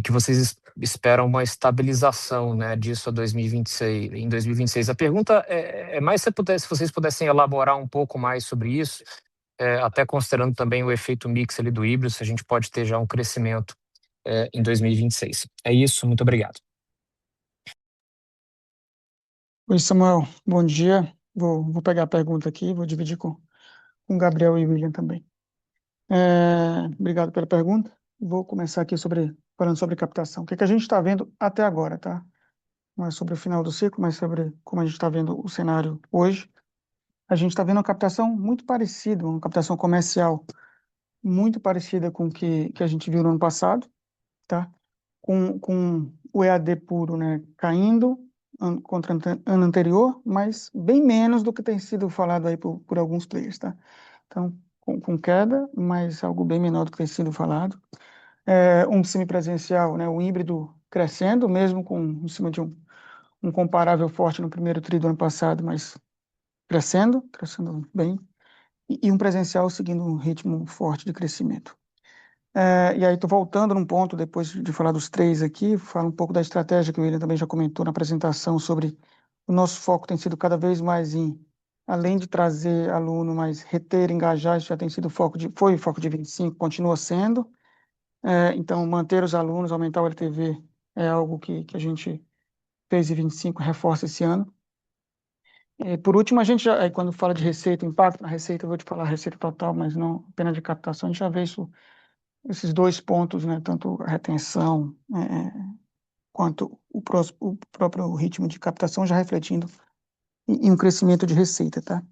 Speaker 3: que vocês esperam uma estabilização, né, disso a 2026, em 2026. A pergunta é mais se vocês pudessem elaborar um pouco mais sobre isso, até considerando também o efeito mix ali do híbrido, se a gente pode ter já um crescimento em 2026. É isso, muito obrigado.
Speaker 4: Oi, Samuel, bom dia. Vou pegar a pergunta aqui, vou dividir com o Gabriel e o William também. Obrigado pela pergunta. Vou começar aqui falando sobre captação. O que a gente está vendo até agora, tá? Não é sobre o final do ciclo, mas sobre como a gente está vendo o cenário hoje. A gente está vendo uma captação muito parecida, uma captação comercial muito parecida com o que a gente viu no ano passado, tá? Com o EAD puro, né, caindo contra o ano anterior, mas bem menos do que tem sido falado aí por alguns players, tá? Então, com queda, mas algo bem menor do que tem sido falado. Um semipresencial, né, o híbrido crescendo, mesmo em cima de um comparável forte no primeiro tri do ano passado, mas crescendo bem, e um presencial seguindo um ritmo forte de crescimento. E aí, estou voltando num ponto, depois de falar dos três aqui, falo um pouco da estratégia que o William também já comentou na apresentação sobre o nosso foco tem sido cada vez mais além de trazer aluno, mas reter, engajar, isso já tem sido foi o foco de 25, continua sendo. Então, manter os alunos, aumentar o LTV é algo que a gente fez em 25, reforça esse ano. Por último, a gente já, quando fala de receita, impacto na receita, eu vou te falar receita total, mas não apenas de captação, a gente já vê esses dois pontos, né, tanto a retenção, quanto o próprio ritmo de captação, já refletindo em um crescimento de receita, tá?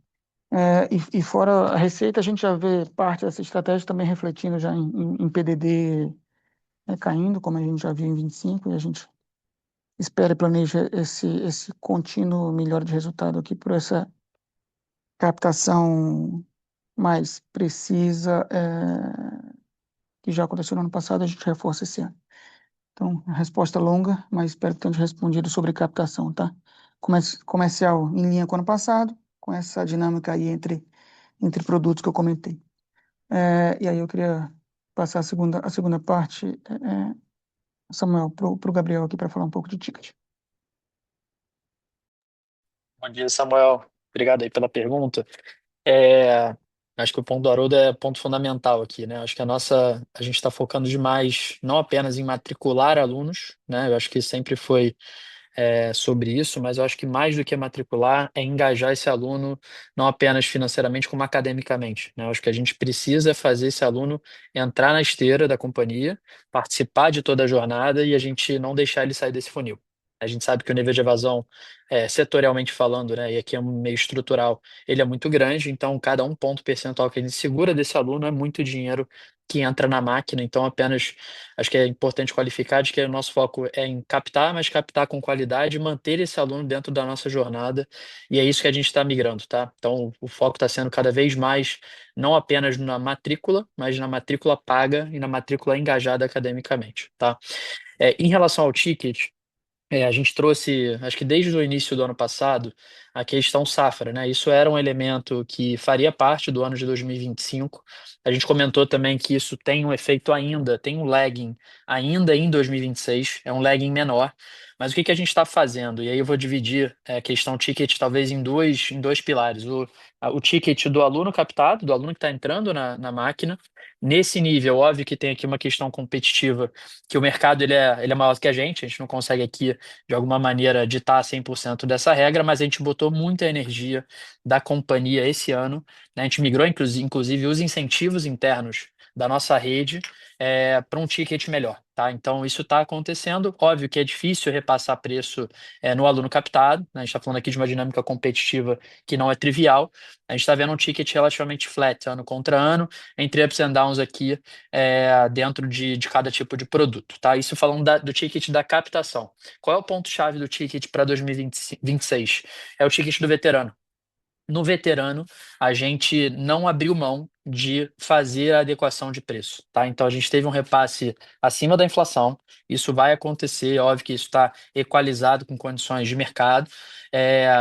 Speaker 4: E fora a receita, a gente já vê parte dessa estratégia também refletindo já em PDD caindo, como a gente já viu em 25, e a gente espera e planeja esse contínuo melhora de resultado aqui por essa captação mais precisa, que já aconteceu no ano passado, a gente reforça esse ano. Então, a resposta longa, mas espero que tenha respondido sobre captação, tá? Comercial em linha com o ano passado, com essa dinâmica aí entre produtos que eu comentei. E aí eu queria passar a segunda parte, Samuel, para o Gabriel aqui para falar um pouco de ticket.
Speaker 3: Bom dia, Samuel. Obrigado aí pela pergunta. É, Acho que o ponto do Haroldo é ponto fundamental aqui, né? Acho que a gente está focando demais não apenas em matricular alunos, né? Eu acho que sempre foi sobre isso, mas eu acho que mais do que matricular é engajar esse aluno não apenas financeiramente, como academicamente, né? Eu acho que a gente precisa fazer esse aluno entrar na esteira da companhia, participar de toda a jornada e a gente não deixar ele sair desse funil. A gente sabe que o nível de evasão, setorialmente falando, né, e aqui é um meio estrutural, ele é muito grande, então cada um ponto percentual que a gente segura desse aluno é muito dinheiro que entra na máquina, então apenas acho que é importante qualificar de que o nosso foco é em captar, mas captar com qualidade e manter esse aluno dentro da nossa jornada. E é isso que a gente está migrando, tá? Então, o foco está sendo cada vez mais não apenas na matrícula, mas na matrícula paga e na matrícula engajada academicamente, tá? Em relação ao ticket, a gente trouxe, acho que desde o início do ano passado, a questão safra, né? Isso era um elemento que faria parte do ano de 2025. A gente comentou também que isso tem um efeito ainda, tem um lagging ainda em 2026, é um lagging menor. Mas o que que a gente está fazendo? E aí eu vou dividir a questão ticket talvez em dois pilares. O ticket do aluno captado, do aluno que está entrando na máquina. Nesse nível, óbvio que tem aqui uma questão competitiva, que o mercado ele é maior que a gente não consegue aqui de alguma maneira ditar 100% dessa regra, mas a gente botou muita energia da companhia esse ano, né? A gente migrou, inclusive, os incentivos internos da nossa rede para um ticket melhor, tá? Então, isso está acontecendo. Óbvio que é difícil repassar preço no aluno captado, né? A gente está falando aqui de uma dinâmica competitiva que não é trivial. A gente está vendo um ticket relativamente flat, ano contra ano, entre ups and downs aqui dentro de cada tipo de produto, tá? Isso falando do ticket da captação. Qual é o ponto-chave do ticket para 2026? É o ticket do veterano. No veterano, a gente não abriu mão de fazer a adequação de preço, tá? Então a gente teve um repasse acima da inflação. Isso vai acontecer, é óbvio que isso está equalizado com condições de mercado,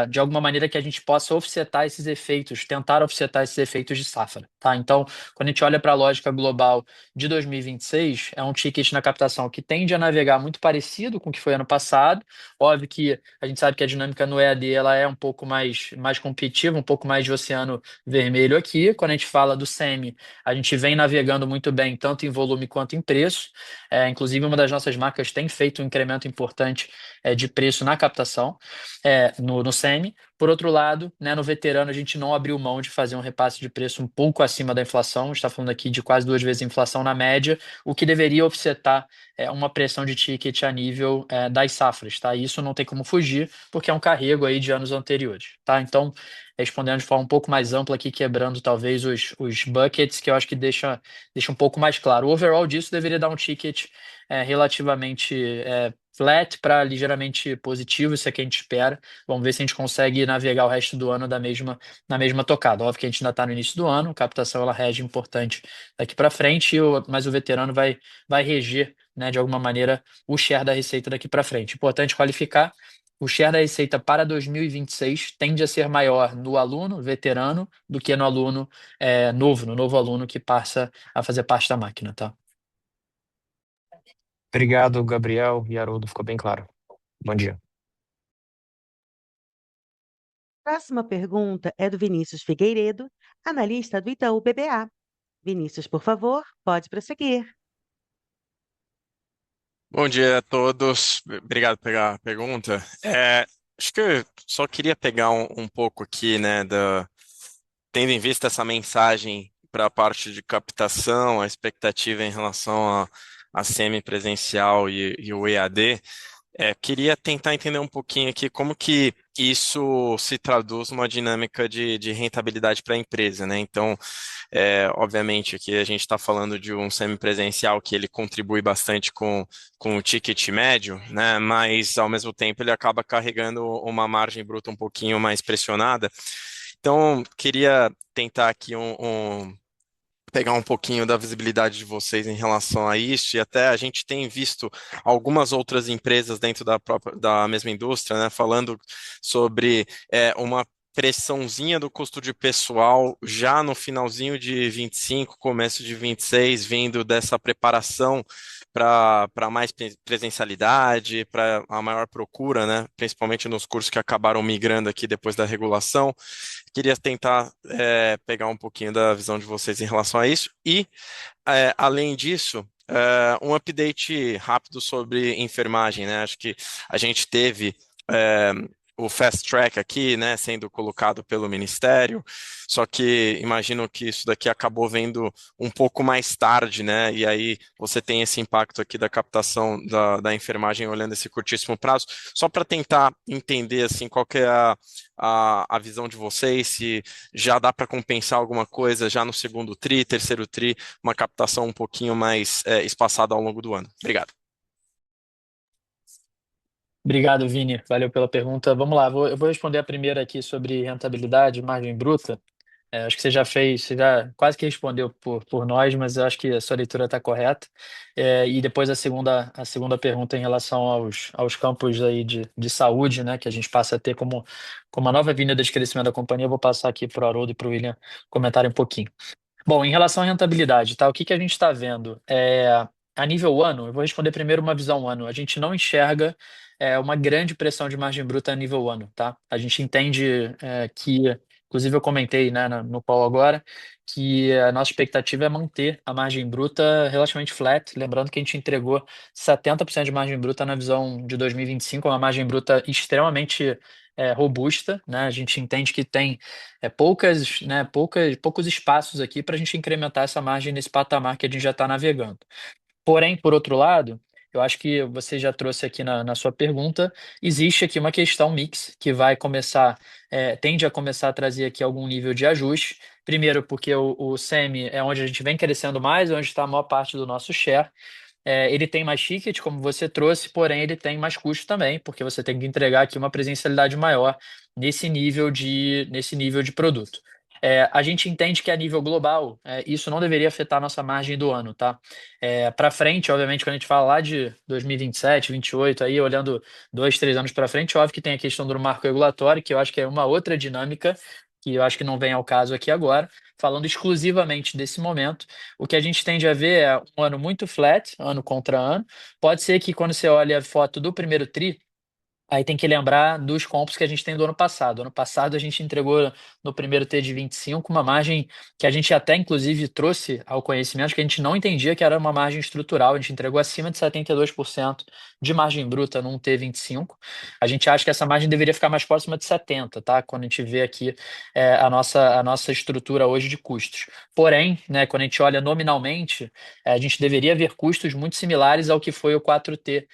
Speaker 3: de alguma maneira que a gente possa offsetar esses efeitos, tentar offsetar esses efeitos de safra, tá? Então, quando a gente olha para a lógica global de 2026, é um ticket na captação que tende a navegar muito parecido com o que foi ano passado. Óbvio que a gente sabe que a dinâmica no EAD ela é um pouco mais competitiva, um pouco mais de oceano vermelho aqui. Quando a gente fala do semi, a gente vem navegando muito bem, tanto em volume quanto em preço. Inclusive, uma das nossas marcas tem feito um incremento importante de preço na captação, no semi. Por outro lado, né, no veterano, a gente não abriu mão de fazer um repasse de preço um pouco acima da inflação. A gente está falando aqui de quase 2 vezes a inflação na média, o que deveria offsetar uma pressão de ticket a nível das safras, tá? E isso não tem como fugir, porque é um carrego aí de anos anteriores, tá? Então, respondendo de forma um pouco mais ampla aqui, quebrando talvez os buckets, que eu acho que deixa um pouco mais claro. O overall disso deveria dar um ticket relativamente flat para ligeiramente positivo, isso é que a gente espera. Vamos ver se a gente consegue navegar o resto do ano na mesma tocada. Óbvio que a gente ainda está no início do ano, a captação ela rege importante daqui para frente, mas o veterano vai reger, né, de alguma maneira, o share da receita daqui para frente. Importante qualificar. O share da receita para 2026 tende a ser maior no aluno veterano do que no aluno no novo aluno que passa a fazer parte da máquina, tá?
Speaker 5: Obrigado, Gabriel e Haroldo, ficou bem claro. Bom dia.
Speaker 1: Próxima pergunta é do Vinícius Figueiredo, analista do Itaú BBA. Vinícius, por favor, pode prosseguir.
Speaker 6: Bom dia a todos, obrigado pela pergunta. Acho que eu só queria pegar um pouco aqui, né, tendo em vista essa mensagem para a parte de captação, a expectativa em relação a semipresencial e o EAD. Queria tentar entender um pouquinho aqui como que isso se traduz numa dinâmica de rentabilidade para a empresa, né? Então, obviamente, aqui a gente está falando de um semipresencial que ele contribui bastante com o ticket médio, né? Mas, ao mesmo tempo, ele acaba carregando uma margem bruta um pouquinho mais pressionada. Então, queria tentar aqui pegar um pouquinho da visibilidade de vocês em relação a isso, e até a gente tem visto algumas outras empresas dentro da mesma indústria, né, falando sobre uma pressãozinha do custo de pessoal já no finalzinho de 25, começo de 26, vindo dessa preparação para mais presencialidade, para a maior procura, né, principalmente nos cursos que acabaram migrando aqui depois da regulação. Queria tentar pegar um pouquinho da visão de vocês em relação a isso. E, além disso, um update rápido sobre enfermagem, né? Acho que a gente teve o Fast Track aqui, né, sendo colocado pelo Ministério, só que imagino que isso daqui acabou vendo um pouco mais tarde, né? E aí você tem esse impacto aqui da captação da enfermagem olhando esse curtíssimo prazo. Só para tentar entender assim qual que é a visão de vocês, se já dá para compensar alguma coisa já no segundo tri, terceiro tri, uma captação um pouquinho mais espaçada ao longo do ano. Obrigado.
Speaker 3: Obrigado, Vini. Valeu pela pergunta. Vamos lá, eu vou responder a primeira aqui sobre rentabilidade, margem bruta. Acho que você já quase que respondeu por nós, mas eu acho que a sua leitura está correta. E depois a segunda pergunta em relação aos campos aí de saúde, né, que a gente passa a ter como a nova avenida de crescimento da companhia, eu vou passar aqui para o Haroldo e para o William comentarem um pouquinho. Bom, em relação à rentabilidade, tá? O que que a gente está vendo? A nível ano, eu vou responder primeiro uma visão ano. A gente não enxerga uma grande pressão de margem bruta a nível ano, tá? A gente entende que, inclusive eu comentei, né, no call agora, que a nossa expectativa é manter a margem bruta relativamente flat. Lembrando que a gente entregou 70% de margem bruta na visão de 2025, uma margem bruta extremamente robusta, né? A gente entende que tem poucos espaços aqui para a gente incrementar essa margem nesse patamar que a gente já está navegando. Porém, por outro lado, eu acho que você já trouxe aqui na sua pergunta, existe aqui uma questão mix que tende a começar a trazer aqui algum nível de ajuste. Primeiro, porque o semi é onde a gente vem crescendo mais, onde está a maior parte do nosso share. Ele tem mais ticket, como você trouxe, porém ele tem mais custo também, porque você tem que entregar aqui uma presencialidade maior nesse nível de produto. A gente entende que a nível global, isso não deveria afetar a nossa margem do ano, tá? Para frente, obviamente, quando a gente fala lá de 2027, 2028, aí olhando 2, 3 anos para frente, óbvio que tem a questão do marco regulatório, que eu acho que é uma outra dinâmica, que eu acho que não vem ao caso aqui agora. Falando exclusivamente desse momento, o que a gente tende a ver é um ano muito flat, ano contra ano. Pode ser que quando você olha a foto do primeiro tri, aí tem que lembrar dos compos que a gente tem do ano passado. Ano passado a gente entregou no primeiro T de 25 uma margem que a gente até inclusive trouxe ao conhecimento que a gente não entendia que era uma margem estrutural. A gente entregou acima de 72% de margem bruta num T25. A gente acha que essa margem deveria ficar mais próxima de 70, tá? Quando a gente vê aqui a nossa estrutura hoje de custos. Porém, né, quando a gente olha nominalmente, a gente deveria ver custos muito similares ao que foi o 4T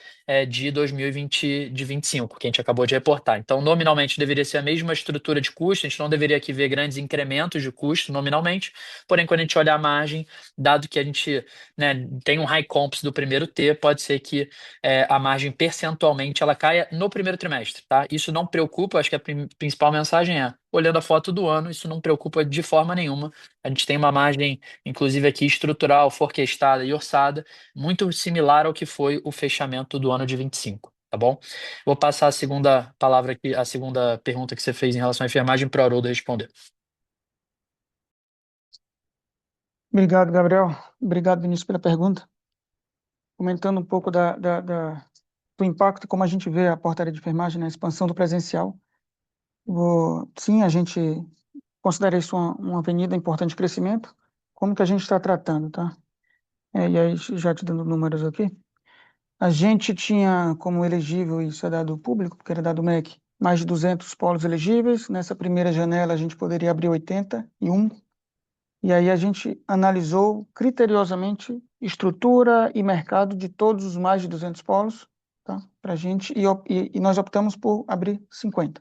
Speaker 3: de 2020, de 25, que a gente acabou de reportar. Então, nominalmente, deveria ser a mesma estrutura de custo, a gente não deveria aqui ver grandes incrementos de custo nominalmente, porém, quando a gente olhar a margem, dado que a gente, né, tem um high comps do primeiro T, pode ser que a margem percentualmente ela caia no primeiro trimestre, tá? Isso não preocupa, acho que a principal mensagem olhando a foto do ano, isso não preocupa de forma nenhuma. A gente tem uma margem, inclusive aqui, estrutural, forecastada e orçada, muito similar ao que foi o fechamento do ano de 25, tá bom? Vou passar a segunda palavra aqui, a segunda pergunta que você fez em relação à enfermagem para o Haroldo responder.
Speaker 4: Obrigado, Gabriel. Obrigado, Vinícius, pela pergunta. Comentando um pouco do impacto, como a gente vê a portaria de enfermagem na expansão do presencial. Sim, a gente considera isso uma avenida importante de crescimento. Como que a gente está tratando, tá? E aí, já te dando números aqui. A gente tinha como elegível, isso é dado público, porque era dado MEC, mais de 200 polos elegíveis. Nessa primeira janela, a gente poderia abrir 81. E aí a gente analisou criteriosamente estrutura e mercado de todos os mais de 200 polos, tá? Para a gente, e nós optamos por abrir 50.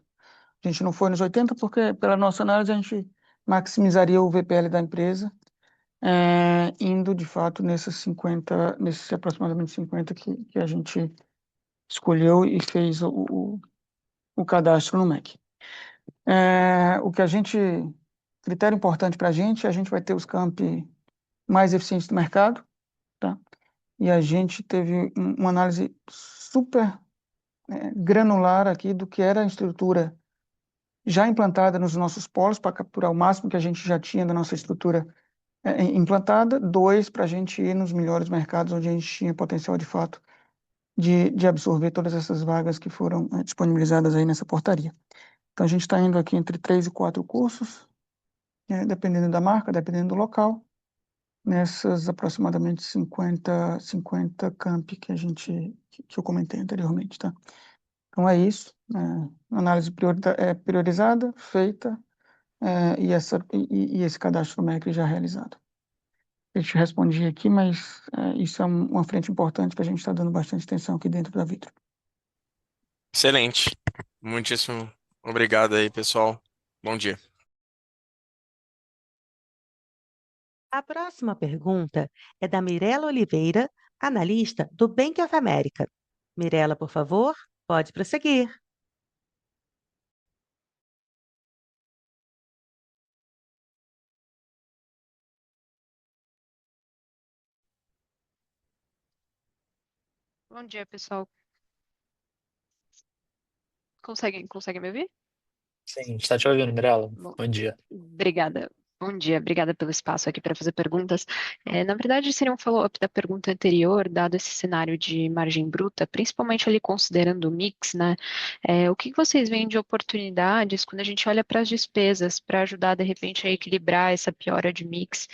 Speaker 4: A gente não foi nos 80 porque, pela nossa análise, a gente maximizaria o VPL da empresa, indo, de fato, nesses aproximadamente 50 que a gente escolheu e fez o cadastro no MEC. O que critério importante para a gente vai ter os campi mais eficientes do mercado, tá? E a gente teve uma análise super granular aqui do que era a estrutura já implantada nos nossos polos para capturar o máximo que a gente já tinha da nossa estrutura implantada. Dois, para a gente ir nos melhores mercados onde a gente tinha potencial de fato de absorver todas essas vagas que foram disponibilizadas aí nessa portaria. Então, a gente está indo aqui entre 3 e 4 cursos, dependendo da marca, dependendo do local, nessas aproximadamente 50 campi que eu comentei anteriormente, tá? Então, é isso. Análise priorizada, feita, e esse cadastro MEC já realizado. Eu te respondi aqui, mas isso é uma frente importante que a gente está dando bastante atenção aqui dentro da Vitro.
Speaker 6: Excelente. Muitíssimo obrigado aí, pessoal. Bom dia.
Speaker 1: A próxima pergunta é da Mirela Oliveira, analista do Bank of America. Mirela, por favor, pode prosseguir.
Speaker 7: Bom dia, pessoal. Conseguem me ouvir?
Speaker 3: Sim, está te ouvindo, Mirella.
Speaker 7: Bom,
Speaker 3: Bom dia.
Speaker 7: obrigada. Bom dia, obrigada pelo espaço aqui para fazer perguntas. Na verdade, seria um follow-up da pergunta anterior, dado esse cenário de margem bruta, principalmente ali considerando o mix, né? O que vocês veem de oportunidades quando a gente olha para as despesas, para ajudar, de repente, a equilibrar essa piora de mix,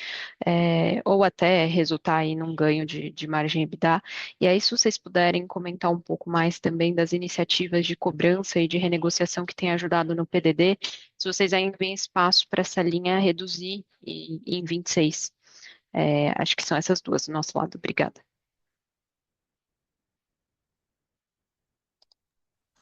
Speaker 7: ou até resultar aí num ganho de margem EBITDA? E aí, se vocês puderem comentar um pouco mais também das iniciativas de cobrança e de renegociação que têm ajudado no PDD, se vocês ainda veem espaço para essa linha reduzir em 26. Acho que são essas duas do nosso lado. Obrigada.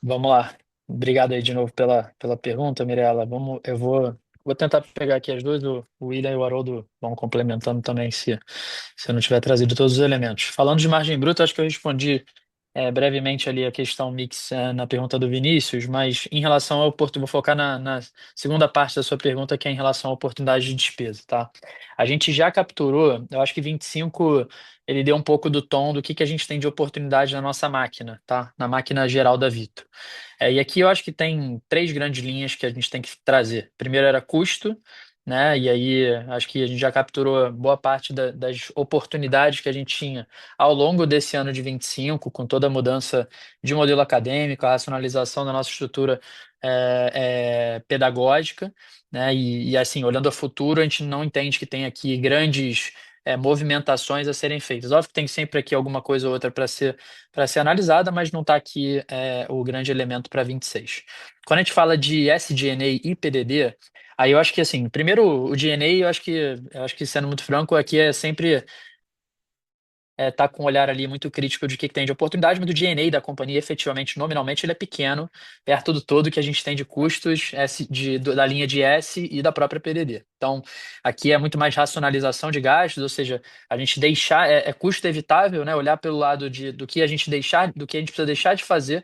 Speaker 3: Vamos lá. Obrigado aí de novo pela pergunta, Mirella. Eu vou tentar pegar aqui as duas, o William e o Haroldo vão complementando também se eu não tiver trazido todos os elementos. Falando de margem bruta, acho que eu respondi brevemente ali a questão mix na pergunta do Vinícius, mas em relação ao vou focar na segunda parte da sua pergunta, que é em relação à oportunidade de despesa, tá? A gente já capturou, eu acho que 25 ele deu um pouco do tom do que a gente tem de oportunidade na nossa máquina, tá? Na máquina geral da Vitro. E aqui eu acho que tem três grandes linhas que a gente tem que trazer. Primeiro era custo, né? E aí acho que a gente já capturou boa parte das oportunidades que a gente tinha ao longo desse ano de 25, com toda a mudança de modelo acadêmico, a racionalização da nossa estrutura pedagógica, né? E assim, olhando a futuro, a gente não entende que tem aqui grandes movimentações a serem feitas. Óbvio que tem sempre aqui alguma coisa ou outra para ser analisada, mas não está aqui o grande elemento para 26. Quando a gente fala de SG&A e PDD, aí eu acho que assim, primeiro o G&A, eu acho que sendo muito franco, aqui é sempre tá com um olhar ali muito crítico de que tem de oportunidade, mas o G&A da companhia, efetivamente, nominalmente, ele é pequeno, perto do todo que a gente tem de custos da linha de S e da própria PDD. Então, aqui é muito mais racionalização de gastos, ou seja, a gente deixar, custo evitável, né? Olhar pelo lado do que a gente precisa deixar de fazer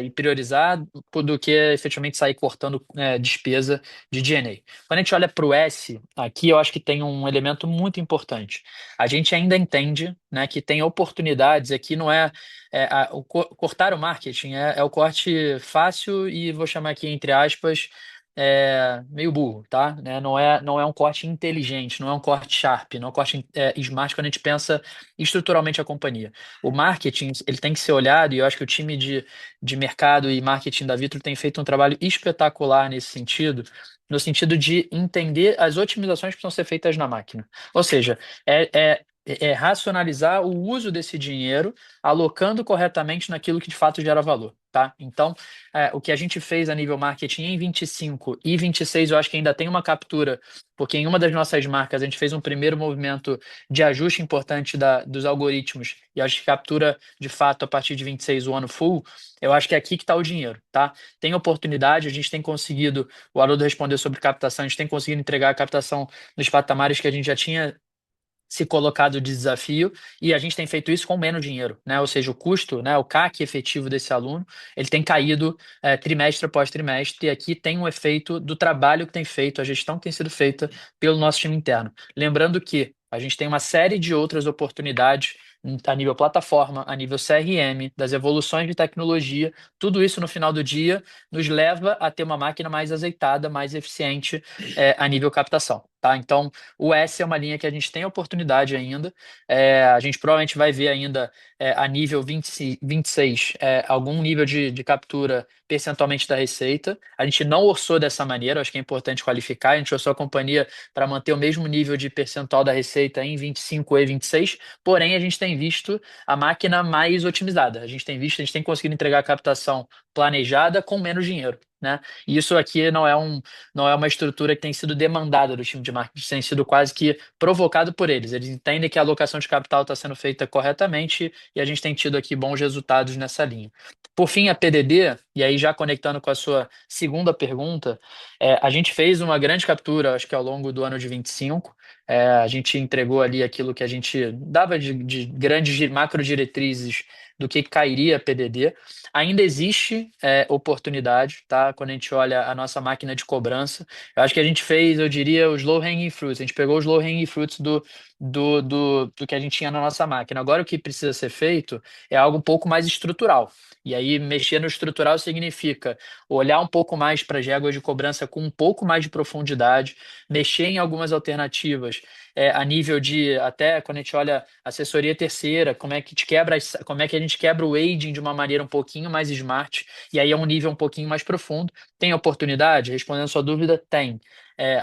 Speaker 3: e priorizar do que efetivamente sair cortando despesa de G&A. Quando a gente olha para o S, aqui eu acho que tem um elemento muito importante. A gente ainda entende, né, que tem oportunidades aqui, não cortar o marketing é o corte fácil e vou chamar aqui entre aspas meio burro, tá? Né? Não é um corte inteligente, não é um corte sharp, não é um corte smart quando a gente pensa estruturalmente a companhia. O marketing ele tem que ser olhado e eu acho que o time de mercado e marketing da Vitro tem feito um trabalho espetacular nesse sentido, no sentido de entender as otimizações que precisam ser feitas na máquina. Ou seja, racionalizar o uso desse dinheiro, alocando corretamente naquilo que de fato gera valor. tá? Então, o que a gente fez a nível marketing em 25 e 26, eu acho que ainda tem uma captura, porque em uma das nossas marcas a gente fez um primeiro movimento de ajuste importante dos algoritmos, e acho que captura de fato a partir de 26 o ano full. Eu acho que é aqui que está o dinheiro, tá? Tem oportunidade, a gente tem conseguido, o Haroldo respondeu sobre captação, a gente tem conseguido entregar a captação nos patamares que a gente já tinha se colocado de desafio, e a gente tem feito isso com menos dinheiro, né? Ou seja, o custo, né, o CAC efetivo desse aluno, ele tem caído trimestre após trimestre, e aqui tem um efeito do trabalho que tem feito, a gestão que tem sido feita pelo nosso time interno. Lembrando que a gente tem uma série de outras oportunidades a nível plataforma, a nível CRM, das evoluções de tecnologia, tudo isso no final do dia nos leva a ter uma máquina mais azeitada, mais eficiente a nível captação, tá? Então, o S é uma linha que a gente tem oportunidade ainda. A gente provavelmente vai ver ainda a nível 26 algum nível de captura percentualmente da receita. A gente não orçou dessa maneira, acho que é importante qualificar. A gente orçou a companhia para manter o mesmo nível de percentual da receita em 25 e 26, porém a gente tem visto a máquina mais otimizada. A gente tem conseguido entregar a captação planejada com menos dinheiro, né? E isso aqui não é uma estrutura que tem sido demandada do time de marketing, tem sido quase que provocado por eles. Eles entendem que a alocação de capital está sendo feita corretamente e a gente tem tido aqui bons resultados nessa linha. Por fim, a PDD, e aí já conectando com a sua segunda pergunta, a gente fez uma grande captura, acho que ao longo do ano de 25. A gente entregou ali aquilo que a gente dava de grandes macro diretrizes do que cairia a PDD. Ainda existe oportunidade, tá? Quando a gente olha a nossa máquina de cobrança, eu acho que a gente fez, eu diria, os low-hanging fruits. A gente pegou os low-hanging fruits do que a gente tinha na nossa máquina. Agora, o que precisa ser feito é algo um pouco mais estrutural. E aí, mexer no estrutural significa olhar um pouco mais para as réguas de cobrança com um pouco mais de profundidade, mexer em algumas alternativas a nível de, até quando a gente olha assessoria terceira, como é que a gente quebra o aging de uma maneira um pouquinho mais smart, e aí é um nível um pouquinho mais profundo. Tem oportunidade? Respondendo a sua dúvida, tem.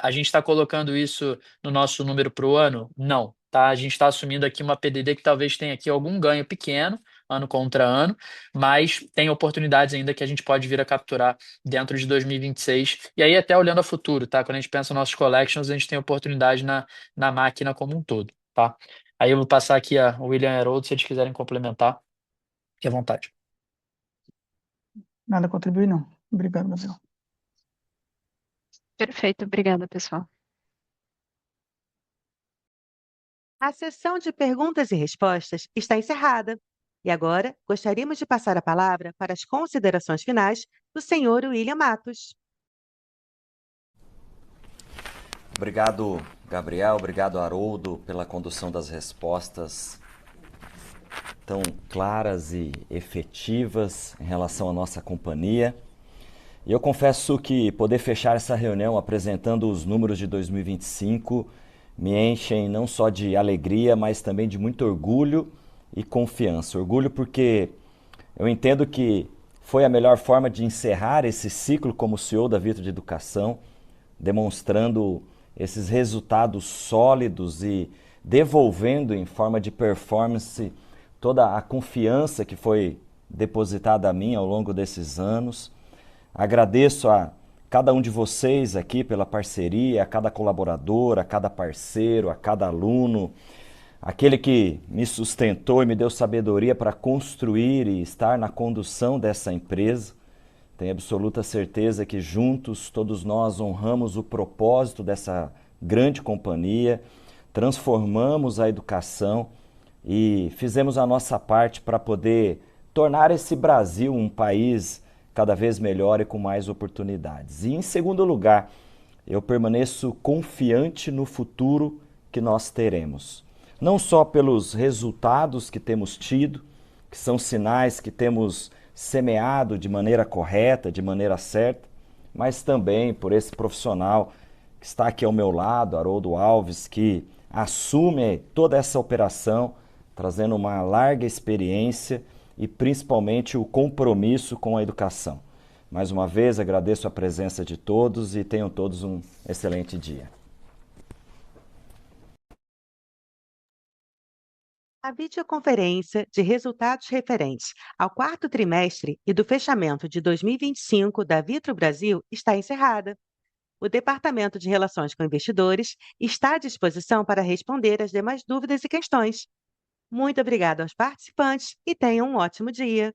Speaker 3: A gente está colocando isso no nosso número para o ano? Não. Tá? A gente está assumindo aqui uma PDD que talvez tenha aqui algum ganho pequeno, ano contra ano, mas tem oportunidades ainda que a gente pode vir a capturar dentro de 2026. E aí, até olhando a futuro, tá? Quando a gente pensa nos nossos collections, a gente tem oportunidade na máquina como um todo, tá? Aí eu vou passar aqui a William e Haroldo, se eles quiserem complementar, fique à vontade.
Speaker 4: Nada a contribuir, não. Obrigado, Gabriel.
Speaker 7: Perfeito, obrigada, pessoal.
Speaker 1: A sessão de perguntas e respostas está encerrada. E agora, gostaríamos de passar a palavra para as considerações finais do senhor William Matos.
Speaker 2: Obrigado, Gabriel. Obrigado, Haroldo, pela condução das respostas tão claras e efetivas em relação à nossa companhia. E eu confesso que poder fechar essa reunião apresentando os números de 2025 me enchem não só de alegria, mas também de muito orgulho e confiança. Orgulho porque eu entendo que foi a melhor forma de encerrar esse ciclo como CEO da Vitro de Educação, demonstrando esses resultados sólidos e devolvendo em forma de performance toda a confiança que foi depositada a mim ao longo desses anos. Agradeço a cada um de vocês aqui pela parceria, a cada colaborador, a cada parceiro, a cada aluno, aquele que me sustentou e me deu sabedoria para construir e estar na condução dessa empresa. Tenho absoluta certeza que juntos todos nós honramos o propósito dessa grande companhia, transformamos a educação e fizemos a nossa parte para poder tornar esse Brasil um país cada vez melhor e com mais oportunidades. E em segundo lugar, eu permaneço confiante no futuro que nós teremos. Não só pelos resultados que temos tido, que são sinais que temos semeado de maneira correta, de maneira certa, mas também por esse profissional que está aqui ao meu lado, Haroldo Alves, que assume toda essa operação, trazendo uma larga experiência e principalmente o compromisso com a educação. Mais uma vez, agradeço a presença de todos e tenham todos um excelente dia.
Speaker 1: A videoconferência de resultados referentes ao quarto trimestre e do fechamento de 2025 da Vitro Brasil está encerrada. O Departamento de Relações com Investidores está à disposição para responder as demais dúvidas e questões. Muito obrigada aos participantes e tenham um ótimo dia.